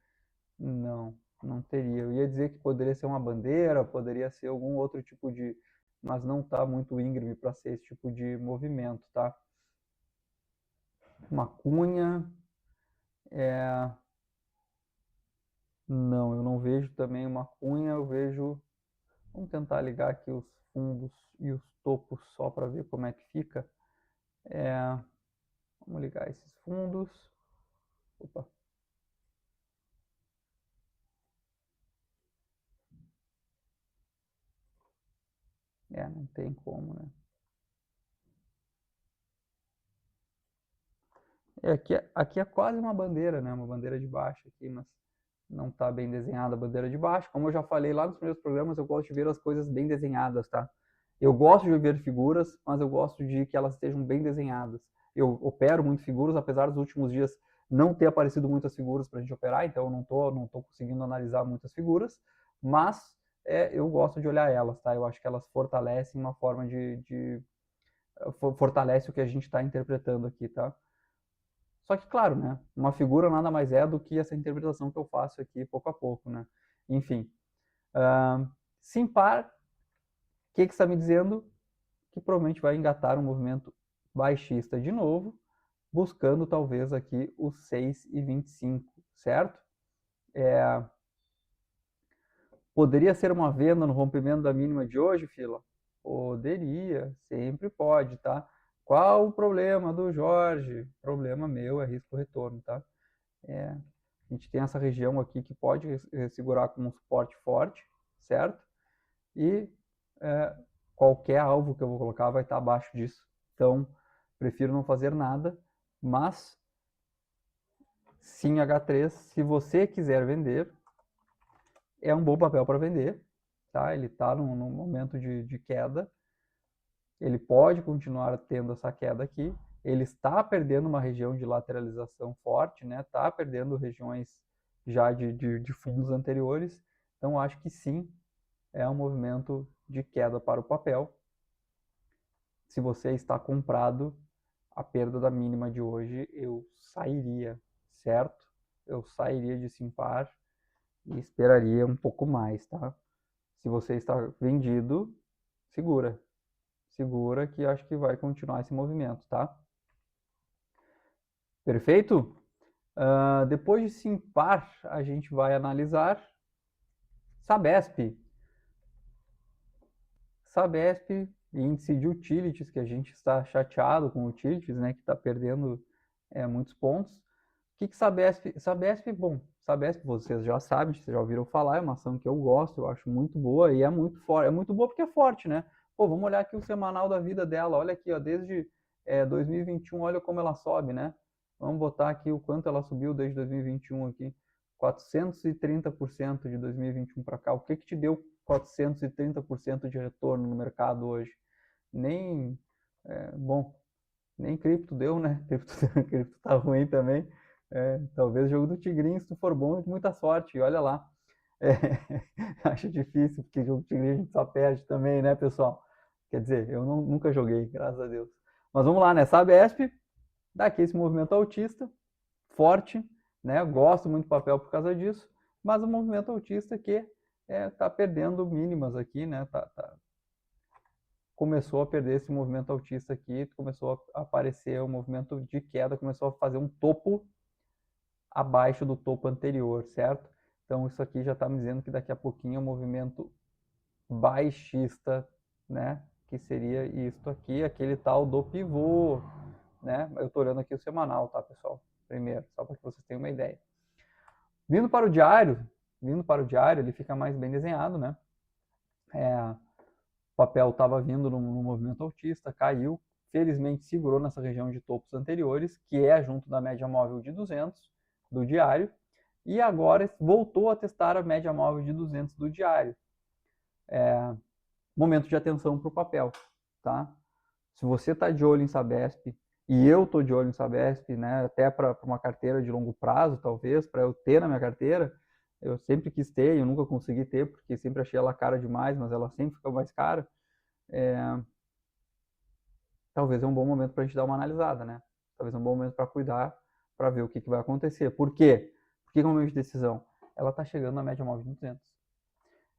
Não, não teria. Eu ia dizer que poderia ser uma bandeira, poderia ser algum outro tipo de, mas não está muito íngreme para ser esse tipo de movimento, tá? Uma cunha, não, eu não vejo também uma cunha, eu vejo. Vamos tentar ligar aqui os fundos e os topos só para ver como é que fica. Vamos ligar esses fundos. Opa. Não tem como, né? Aqui é quase uma bandeira, né? Uma bandeira de baixo aqui, mas não está bem desenhada a bandeira de baixo. Como eu já falei lá nos primeiros programas, eu gosto de ver as coisas bem desenhadas, tá? Eu gosto de ver figuras, mas eu gosto de que elas estejam bem desenhadas. Eu opero muito figuras, apesar dos últimos dias não ter aparecido muitas figuras para a gente operar, então eu não tô conseguindo analisar muitas figuras, mas eu gosto de olhar elas, tá? Eu acho que elas fortalecem uma forma fortalece o que a gente está interpretando aqui, tá? Só que, claro, né? Uma figura nada mais é do que essa interpretação que eu faço aqui pouco a pouco, né? Enfim. Simpar, o que está me dizendo? Que provavelmente vai engatar um movimento baixista de novo, buscando talvez aqui os 6,25, certo? Poderia ser uma venda no rompimento da mínima de hoje, Fila? Poderia, sempre pode, tá? Qual o problema do Jorge? Problema meu é risco-retorno, tá? A gente tem essa região aqui que pode segurar como um suporte forte, certo? E qualquer alvo que eu vou colocar vai estar abaixo disso. Então, prefiro não fazer nada, mas sim H3, se você quiser vender, é um bom papel para vender, tá? Ele está num momento de queda, ele pode continuar tendo essa queda aqui, ele está perdendo uma região de lateralização forte, né? Está perdendo regiões já de fundos anteriores, então acho que sim, é um movimento de queda para o papel. Se você está comprado, a perda da mínima de hoje, eu sairia, certo? Eu sairia de Simpar e esperaria um pouco mais, tá? Se você está vendido, segura. Segura que acho que vai continuar esse movimento, tá? Perfeito? Depois de Simpar, a gente vai analisar Sabesp. Sabesp, índice de utilities, que a gente está chateado com utilities, né? Que está perdendo muitos pontos. O que Sabesp? Sabesp, bom, Sabesp vocês já sabem, vocês já ouviram falar, é uma ação que eu gosto, eu acho muito boa e é muito forte. É muito boa porque é forte, né? Pô, vamos olhar aqui o semanal da vida dela, olha aqui, ó, desde 2021, olha como ela sobe, né? Vamos botar aqui o quanto ela subiu desde 2021 aqui. 430% de 2021 para cá. O que te deu 430% de retorno no mercado hoje? Nem, bom, nem cripto deu, né? Cripto tá ruim também. Talvez o jogo do Tigrinho, se tu for bom, muita sorte, e olha lá. É, acho difícil, porque jogo do Tigrinho a gente só perde também, né, pessoal? Quer dizer, eu nunca joguei, graças a Deus. Mas vamos lá, né? Sabesp, dá aqui esse movimento altista, forte, né? Eu gosto muito do papel por causa disso, mas o movimento altista que tá perdendo mínimas aqui, né? Começou a perder esse movimento altista aqui, começou a aparecer um movimento de queda, começou a fazer um topo abaixo do topo anterior, certo? Então isso aqui já está me dizendo que daqui a pouquinho é um movimento baixista, né? Que seria isto aqui, aquele tal do pivô, né? Eu estou olhando aqui o semanal, tá, pessoal? Primeiro, só para que vocês tenham uma ideia. Vindo para o diário, ele fica mais bem desenhado, né? O papel estava vindo num movimento altista, caiu, felizmente segurou nessa região de topos anteriores, que é junto da média móvel de 200 do diário, e agora voltou a testar a média móvel de 200 do diário. Momento de atenção para o papel, tá? Se você está de olho em Sabesp, e eu estou de olho em Sabesp, né, até para uma carteira de longo prazo, talvez, para eu ter na minha carteira, eu sempre quis ter, eu nunca consegui ter, porque sempre achei ela cara demais, mas ela sempre fica mais cara. Talvez é um bom momento para a gente dar uma analisada, né? Talvez é um bom momento para cuidar, para ver o que vai acontecer. Por quê? Por que é um momento de decisão? Ela está chegando na média móvel de 200.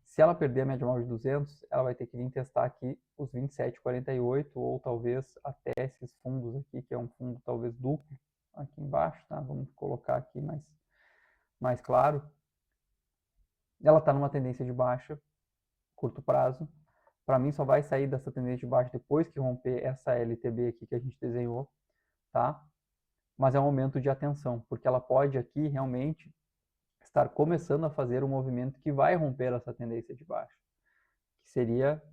Se ela perder a média móvel de 200, ela vai ter que vir testar aqui os 27,48 ou talvez até esses fundos aqui, que é um fundo talvez duplo aqui embaixo, tá? Vamos colocar aqui mais claro. Ela está numa tendência de baixa, curto prazo. Para mim só vai sair dessa tendência de baixa depois que romper essa LTB aqui que a gente desenhou, tá? Mas é um momento de atenção, porque ela pode aqui realmente estar começando a fazer um movimento que vai romper essa tendência de baixa, que seria,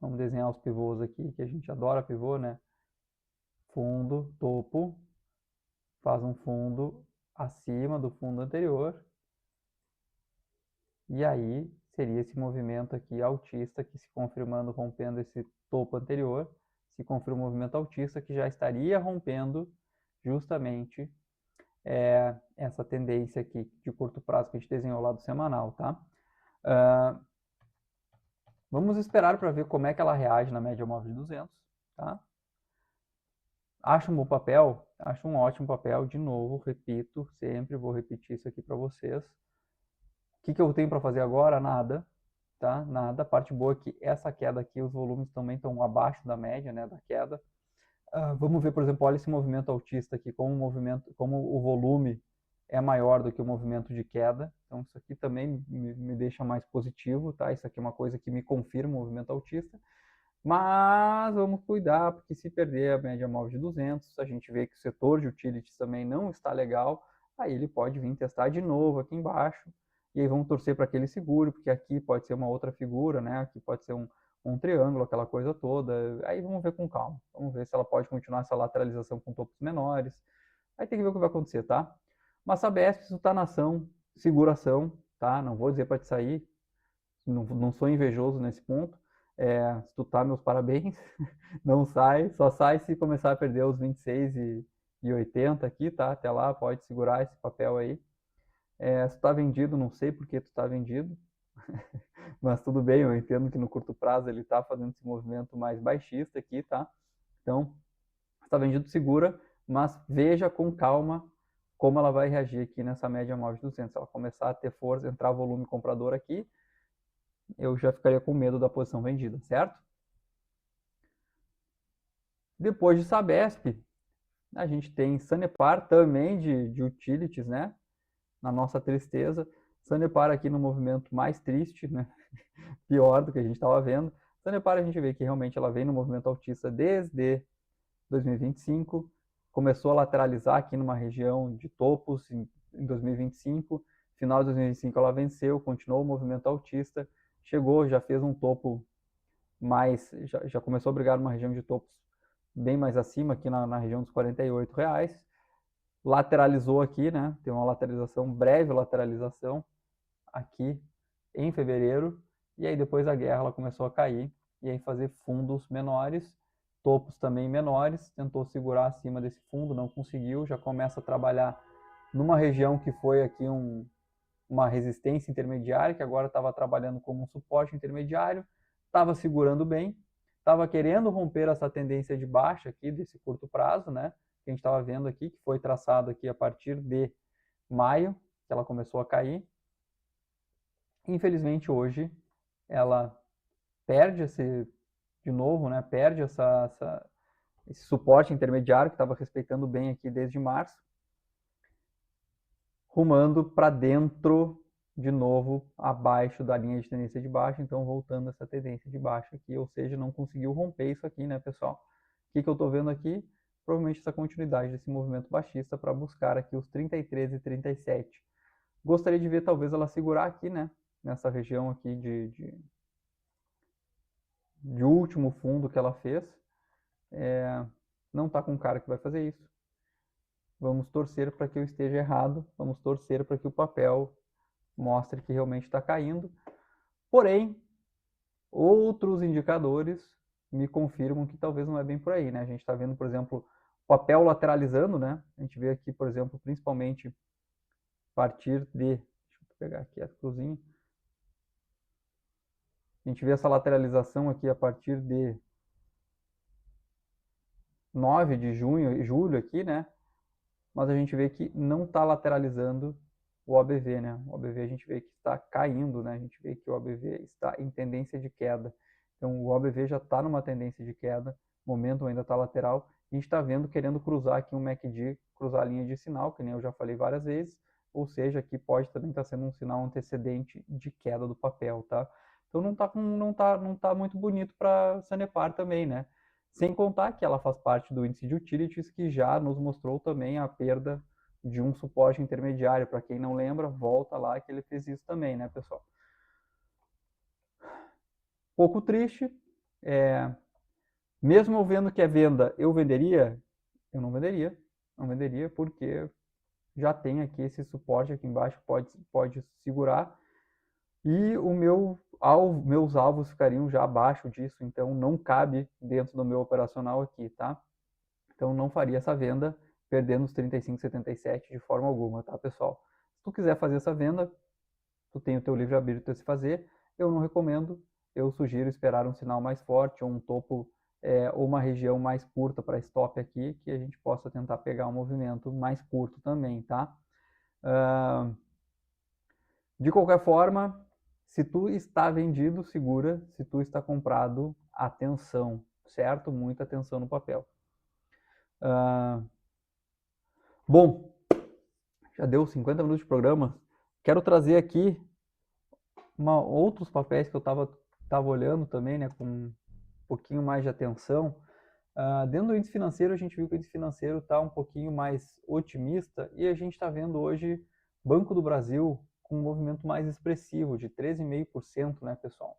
vamos desenhar os pivôs aqui, que a gente adora pivô, né? Fundo, topo, faz um fundo acima do fundo anterior, e aí seria esse movimento aqui altista que se confirmando, rompendo esse topo anterior, se confirma o movimento altista que já estaria rompendo justamente essa tendência aqui de curto prazo que a gente desenhou lá do semanal, tá? Vamos esperar para ver como é que ela reage na média móvel de 200, tá? Acho um bom papel? Acho um ótimo papel. De novo, repito, sempre vou repetir isso aqui para vocês. O que eu tenho para fazer agora? Nada, tá? Nada. A parte boa é que essa queda aqui, os volumes também estão abaixo da média, né, da queda. Vamos ver, por exemplo, olha esse movimento altista aqui, como o volume é maior do que o movimento de queda. Então, isso aqui também me deixa mais positivo, tá? Isso aqui é uma coisa que me confirma o movimento altista. Mas vamos cuidar, porque se perder a média móvel de 200, a gente vê que o setor de utilities também não está legal, aí ele pode vir testar de novo aqui embaixo, e aí vamos torcer para que ele segure, porque aqui pode ser uma outra figura, né? Aqui pode ser um triângulo, aquela coisa toda. Aí vamos ver com calma. Vamos ver se ela pode continuar essa lateralização com topos menores. Aí tem que ver o que vai acontecer, tá? Mas Sabesp, isso está na ação, seguração, tá? Não vou dizer para te sair, não sou invejoso nesse ponto. Se tu tá, meus parabéns. Não sai, só sai se começar a perder os 26 e 80 aqui, tá? Até lá pode segurar esse papel aí. Se tu tá vendido, não sei por que tu tá vendido, mas tudo bem, eu entendo que no curto prazo ele tá fazendo esse movimento mais baixista aqui, tá? Então, se tá vendido, segura, mas veja com calma como ela vai reagir aqui nessa média móvel de 200. Se ela começar a ter força, entrar volume comprador aqui, eu já ficaria com medo da posição vendida, certo? Depois de Sabesp, a gente tem Sanepar também de utilities, né? Na nossa tristeza. Sanepar aqui no movimento mais triste, né? Pior do que a gente estava vendo. Sanepar a gente vê que realmente ela vem no movimento altista desde 2025. Começou a lateralizar aqui numa região de topos em 2025. Final de 2025 ela venceu, continuou o movimento altista. Chegou, já fez um topo mais... Já começou a brigar numa região de topos bem mais acima, aqui na região dos R$ 48. Lateralizou aqui, né? Tem uma lateralização, breve lateralização aqui em fevereiro. E aí depois da guerra ela começou a cair e aí fazer fundos menores, topos também menores, tentou segurar acima desse fundo, não conseguiu, já começa a trabalhar numa região que foi aqui uma resistência intermediária, que agora estava trabalhando como um suporte intermediário, estava segurando bem, estava querendo romper essa tendência de baixa aqui desse curto prazo, né? Que a gente estava vendo aqui, que foi traçado aqui a partir de maio, que ela começou a cair. Infelizmente hoje ela perde de novo, né? Perde esse suporte intermediário que estava respeitando bem aqui desde março, rumando para dentro de novo abaixo da linha de tendência de baixa, então voltando essa tendência de baixa aqui, ou seja, não conseguiu romper isso aqui, né, pessoal? O que eu estou vendo aqui? Provavelmente essa continuidade desse movimento baixista para buscar aqui os 33 e 37. Gostaria de ver talvez ela segurar aqui, né, nessa região aqui de último fundo que ela fez. Não está com cara que vai fazer isso. Vamos torcer para que eu esteja errado, vamos torcer para que o papel mostre que realmente está caindo. Porém, outros indicadores me confirmam que talvez não é bem por aí, né? A gente está vendo, por exemplo, o papel lateralizando, né? A gente vê aqui, por exemplo, principalmente a partir de... Deixa eu pegar aqui a cruzinha. A gente vê essa lateralização aqui a partir de 9 de junho e julho aqui, né? Mas a gente vê que não está lateralizando o OBV, né? O OBV a gente vê que está caindo, né? A gente vê que o OBV está em tendência de queda. Então o OBV já está numa tendência de queda, o momento ainda está lateral. A gente está vendo querendo cruzar aqui um MACD, cruzar a linha de sinal, que nem eu já falei várias vezes, ou seja, aqui pode também estar sendo um sinal antecedente de queda do papel, tá? Então não tá muito bonito para Sanepar também, né? Sem contar que ela faz parte do índice de utilities, que já nos mostrou também a perda de um suporte intermediário. Para quem não lembra, volta lá que ele fez isso também, né, pessoal? Pouco triste. Mesmo eu vendo que é venda, eu venderia? Eu não venderia. não venderia porque já tem aqui esse suporte aqui embaixo, pode segurar, e meus alvos ficariam já abaixo disso, então não cabe dentro do meu operacional aqui, tá? Então não faria essa venda perdendo os 35,77 de forma alguma, tá, pessoal? Se tu quiser fazer essa venda, tu tem o teu livre-arbítrio de se fazer, eu não recomendo, eu sugiro esperar um sinal mais forte ou um topo ou uma região mais curta para stop aqui, que a gente possa tentar pegar um movimento mais curto também, tá? De qualquer forma, se tu está vendido, segura. Se tu está comprado, atenção, certo? Muita atenção no papel. Bom, já deu 50 minutos de programa. Quero trazer aqui outros papéis que eu estava olhando também, né, com um pouquinho mais de atenção. Dentro do índice financeiro, a gente viu que o índice financeiro está um pouquinho mais otimista e a gente está vendo hoje Banco do Brasil com um movimento mais expressivo, de 13,5%, né, pessoal?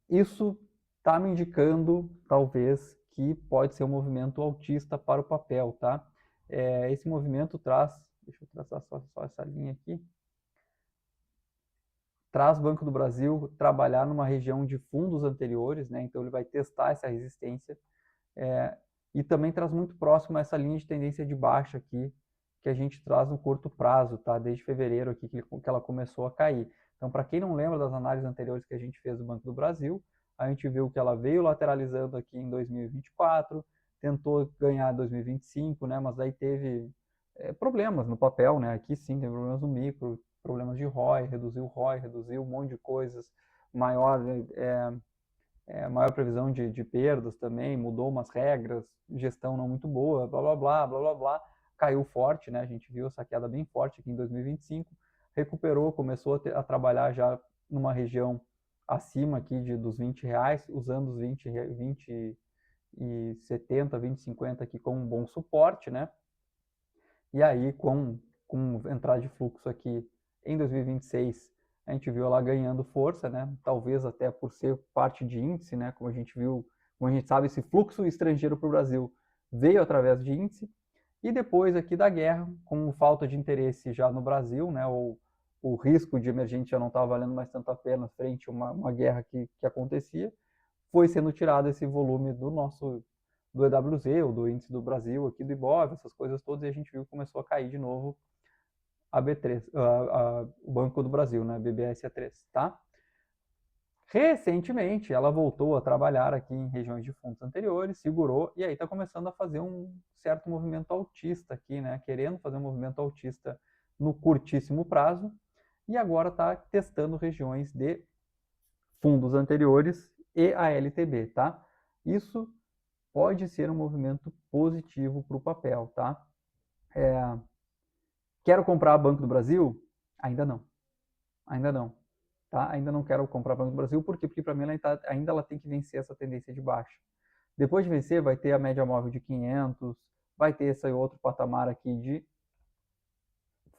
Isso está me indicando, talvez, que pode ser um movimento altista para o papel, tá? Esse movimento traz, deixa eu traçar só essa linha aqui, traz o Banco do Brasil trabalhar numa região de fundos anteriores, né? Então ele vai testar essa resistência, e também traz muito próximo essa linha de tendência de baixa aqui, que a gente traz no curto prazo, tá? Desde fevereiro aqui que ela começou a cair. Então, para quem não lembra das análises anteriores que a gente fez do Banco do Brasil, a gente viu que ela veio lateralizando aqui em 2024, tentou ganhar 2025, né? Mas aí teve problemas no papel, né? Aqui sim, tem problemas no micro, problemas de ROI, reduziu um monte de coisas, maior previsão de perdas também, mudou umas regras, gestão não muito boa, blá, blá, blá, blá, blá, blá, caiu forte, né? A gente viu essa queda bem forte aqui em 2025, recuperou, começou a trabalhar já numa região acima aqui dos R$ 20, usando os 20 e 70, 20, 50 aqui como um bom suporte, né? E aí, com entrada de fluxo aqui em 2026, a gente viu ela ganhando força, né? Talvez até por ser parte de índice, né? Como a gente viu, como a gente sabe, esse fluxo estrangeiro para o Brasil veio através de índice. E depois aqui da guerra, com falta de interesse já no Brasil, né? Ou o risco de emergente já não estava valendo mais tanto a pena frente a uma guerra que acontecia, foi sendo tirado esse volume do EWZ, ou do índice do Brasil, aqui do Ibov, essas coisas todas, e a gente viu que começou a cair de novo a B3, o Banco do Brasil, né, BBSA3, tá? Recentemente, ela voltou a trabalhar aqui em regiões de fundos anteriores, segurou, e aí está começando a fazer um certo movimento altista aqui, né, querendo fazer um movimento altista no curtíssimo prazo, e agora está testando regiões de fundos anteriores e a LTB, tá? Isso pode ser um movimento positivo para o papel, tá? Quero comprar Banco do Brasil? Ainda não. Ainda não. Tá? Ainda não quero comprar Banco do Brasil, por quê? Porque para mim ainda ela tem que vencer essa tendência de baixa. Depois de vencer, vai ter a média móvel de 500, vai ter esse outro patamar aqui de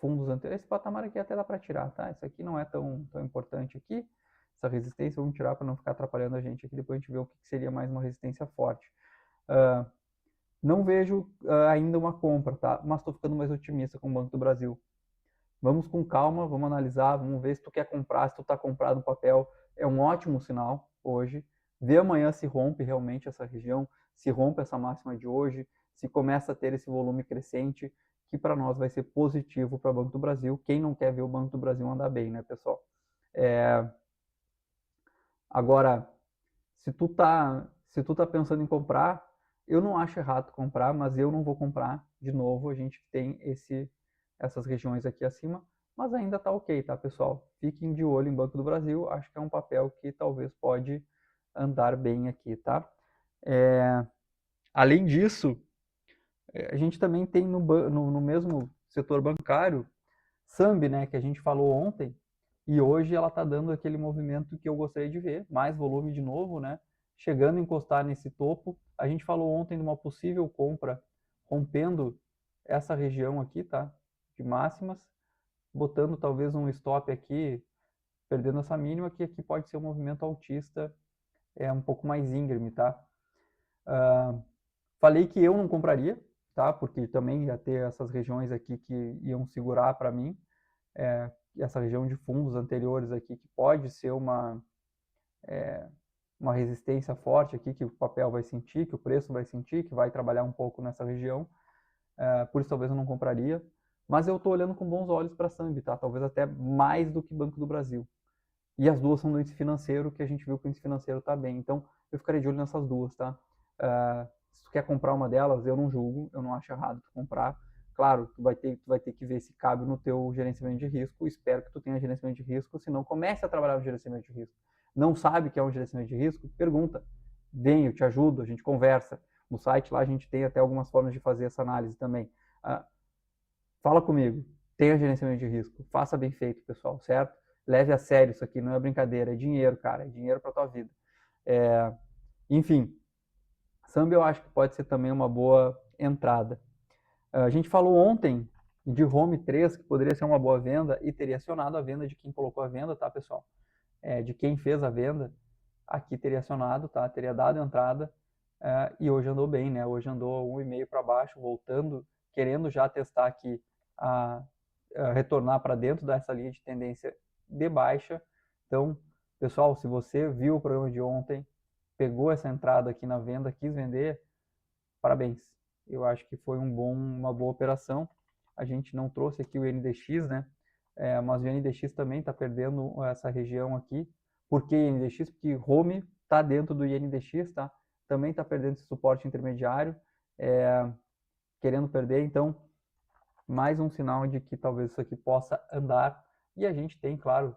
fundos anteriores. Esse patamar aqui até dá para tirar, tá? Isso aqui não é tão importante aqui. Essa resistência, vamos tirar para não ficar atrapalhando a gente aqui. Depois a gente vê o que seria mais uma resistência forte. Não vejo ainda uma compra, tá? Mas estou ficando mais otimista com o Banco do Brasil. Vamos com calma, vamos analisar, vamos ver se tu quer comprar, se tu está comprado no papel. É um ótimo sinal hoje. Vê amanhã se rompe realmente essa região, se rompe essa máxima de hoje, se começa a ter esse volume crescente, que para nós vai ser positivo para o Banco do Brasil. Quem não quer ver o Banco do Brasil andar bem, né, pessoal? Agora, se tu tá pensando em comprar, eu não acho errado comprar, mas eu não vou comprar. De novo, a gente tem essas regiões aqui acima, mas ainda tá ok, tá, pessoal? Fiquem de olho em Banco do Brasil, acho que é um papel que talvez pode andar bem aqui, tá? Além disso, a gente também tem no mesmo setor bancário, Sambi, né, que a gente falou ontem, e hoje ela está dando aquele movimento que eu gostaria de ver, mais volume de novo, né? Chegando a encostar nesse topo. A gente falou ontem de uma possível compra rompendo essa região aqui, tá? De máximas, botando talvez um stop aqui, perdendo essa mínima, que aqui pode ser um movimento altista, um pouco mais íngreme, tá? Falei que eu não compraria, tá? Porque também ia ter essas regiões aqui que iam segurar para mim, essa região de fundos anteriores aqui que pode ser uma resistência forte aqui que o papel vai sentir, que o preço vai sentir, que vai trabalhar um pouco nessa região. Por isso talvez eu não compraria. Mas eu estou olhando com bons olhos para a Sambi, tá? Talvez até mais do que Banco do Brasil. E as duas são do índice financeiro, que a gente viu que o índice financeiro está bem. Então, eu ficaria de olho nessas duas, tá? Se tu quer comprar uma delas, eu não julgo, eu não acho errado tu comprar. Claro, tu vai ter que ver se cabe no teu gerenciamento de risco. Espero que tu tenha gerenciamento de risco, senão comece a trabalhar no gerenciamento de risco. Não sabe o que é um gerenciamento de risco? Pergunta. Vem, eu te ajudo, a gente conversa. No site lá a gente tem até algumas formas de fazer essa análise também. Fala comigo, tenha gerenciamento de risco, faça bem feito, pessoal, certo? Leve a sério isso aqui, não é brincadeira, é dinheiro, cara, é dinheiro para tua vida. Enfim, Sambi eu acho que pode ser também uma boa entrada. A gente falou ontem de Home 3, que poderia ser uma boa venda, e teria acionado a venda de quem colocou a venda, tá, pessoal? De quem fez a venda, aqui teria acionado, tá? Teria dado entrada, e hoje andou bem, né? Hoje andou 1,5 para baixo, voltando, querendo já testar aqui a retornar para dentro dessa linha de tendência de baixa. Então, pessoal, se você viu o programa de ontem, pegou essa entrada aqui na venda, quis vender, parabéns. Eu acho que foi uma boa operação. A gente não trouxe aqui o NDX, né? Mas o NDX também está perdendo essa região aqui. Por que NDX? Porque Home está dentro do INDX, tá? Também está perdendo esse suporte intermediário, querendo perder. Então, mais um sinal de que talvez isso aqui possa andar. E a gente tem, claro,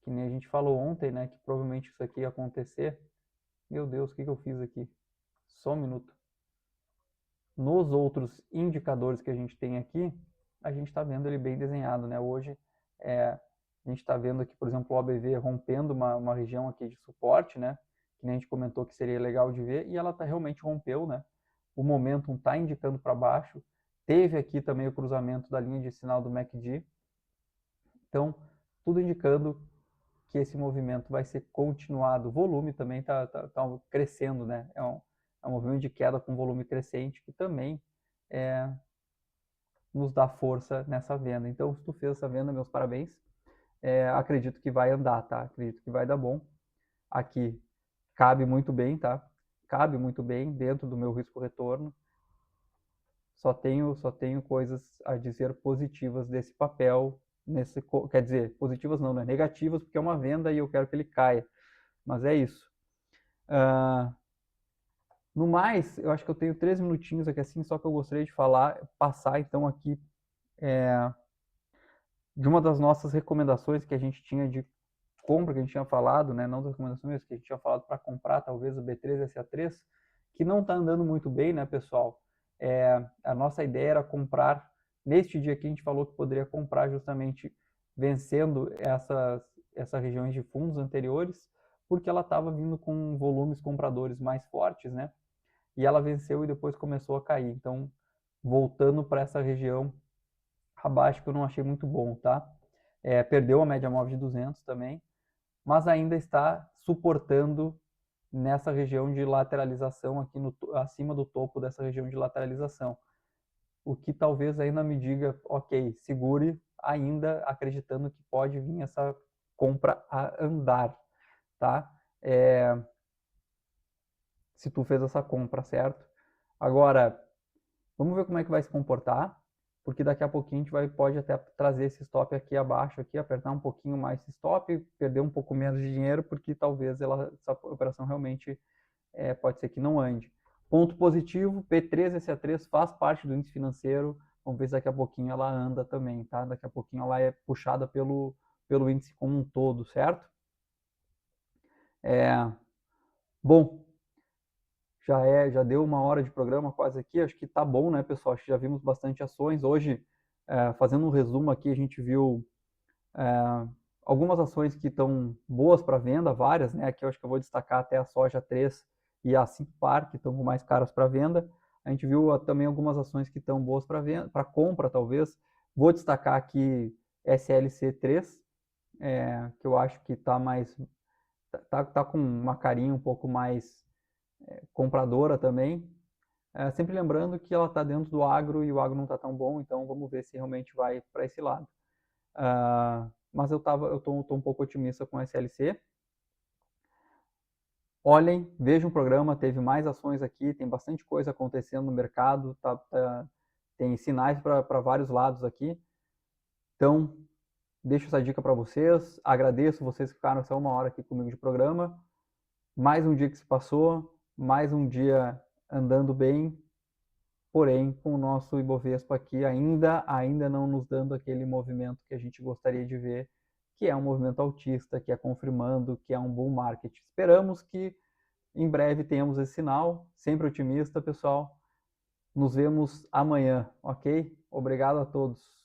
que nem a gente falou ontem, né? Que provavelmente isso aqui ia acontecer. Meu Deus, o que eu fiz aqui? Só um minuto. Nos outros indicadores que a gente tem aqui, a gente está vendo ele bem desenhado, né? Hoje, a gente está vendo aqui, por exemplo, o OBV rompendo uma região aqui de suporte, né? Que nem a gente comentou que seria legal de ver, e ela realmente rompeu, né? O momentum está indicando para baixo. Teve aqui também o cruzamento da linha de sinal do MACD. Então, tudo indicando que esse movimento vai ser continuado. O volume também está crescendo, né? É um movimento de queda com volume crescente que também nos dá força nessa venda. Então, se tu fez essa venda, meus parabéns. Acredito que vai andar, tá? Acredito que vai dar bom. Aqui cabe muito bem, tá? Cabe muito bem dentro do meu risco-retorno. Só tenho coisas a dizer positivas desse papel. Quer dizer, positivas não, né? Negativas, porque é uma venda e eu quero que ele caia. Mas é isso. No mais, eu acho que eu tenho 3 minutinhos aqui assim, só que eu gostaria de passar então aqui de uma das nossas recomendações que a gente tinha de compra, que a gente tinha falado, né? Não das recomendações, que a gente tinha falado para comprar talvez o B3SA3, que não está andando muito bem, né, pessoal? A nossa ideia era comprar, neste dia que a gente falou que poderia comprar justamente vencendo essas regiões de fundos anteriores, porque ela estava vindo com volumes compradores mais fortes, né? E ela venceu e depois começou a cair. Então, voltando para essa região abaixo, que eu não achei muito bom, tá? Perdeu a média móvel de 200 também, mas ainda está suportando nessa região de lateralização, aqui acima do topo dessa região de lateralização. O que talvez ainda me diga, ok, segure ainda acreditando que pode vir essa compra a andar, tá? Se tu fez essa compra, certo? Agora, vamos ver como é que vai se comportar, porque daqui a pouquinho a gente pode até trazer esse stop aqui abaixo, aqui, apertar um pouquinho mais esse stop, perder um pouco menos de dinheiro, porque talvez essa operação realmente pode ser que não ande. Ponto positivo, P3 e SA3 faz parte do índice financeiro, vamos ver se daqui a pouquinho ela anda também, tá? Daqui a pouquinho ela é puxada pelo índice como um todo, certo? Bom, já deu 1 hora de programa quase aqui, acho que tá bom, né, pessoal? Acho que já vimos bastante ações. Hoje, fazendo um resumo aqui, a gente viu algumas ações que estão boas para venda, várias, né? Aqui eu acho que eu vou destacar até a Soja 3 e a Simpar, que estão mais caras para venda. A gente viu também algumas ações que estão boas para venda, para compra, talvez. Vou destacar aqui SLC3, que eu acho que está mais tá com uma carinha um pouco mais compradora também. Sempre lembrando que ela está dentro do agro e o agro não está tão bom, então vamos ver se realmente vai para esse lado. Mas eu tô um pouco otimista com a SLC. Olhem, vejam o programa, teve mais ações aqui, tem bastante coisa acontecendo no mercado, tem sinais para vários lados aqui. Então, deixo essa dica para vocês. Agradeço vocês que ficaram essa uma hora aqui comigo de programa. Mais um dia que se passou, mais um dia andando bem, porém com o nosso Ibovespa aqui ainda não nos dando aquele movimento que a gente gostaria de ver, que é um movimento altista, que é confirmando que é um bull market. Esperamos que em breve tenhamos esse sinal. Sempre otimista, pessoal. Nos vemos amanhã, ok? Obrigado a todos.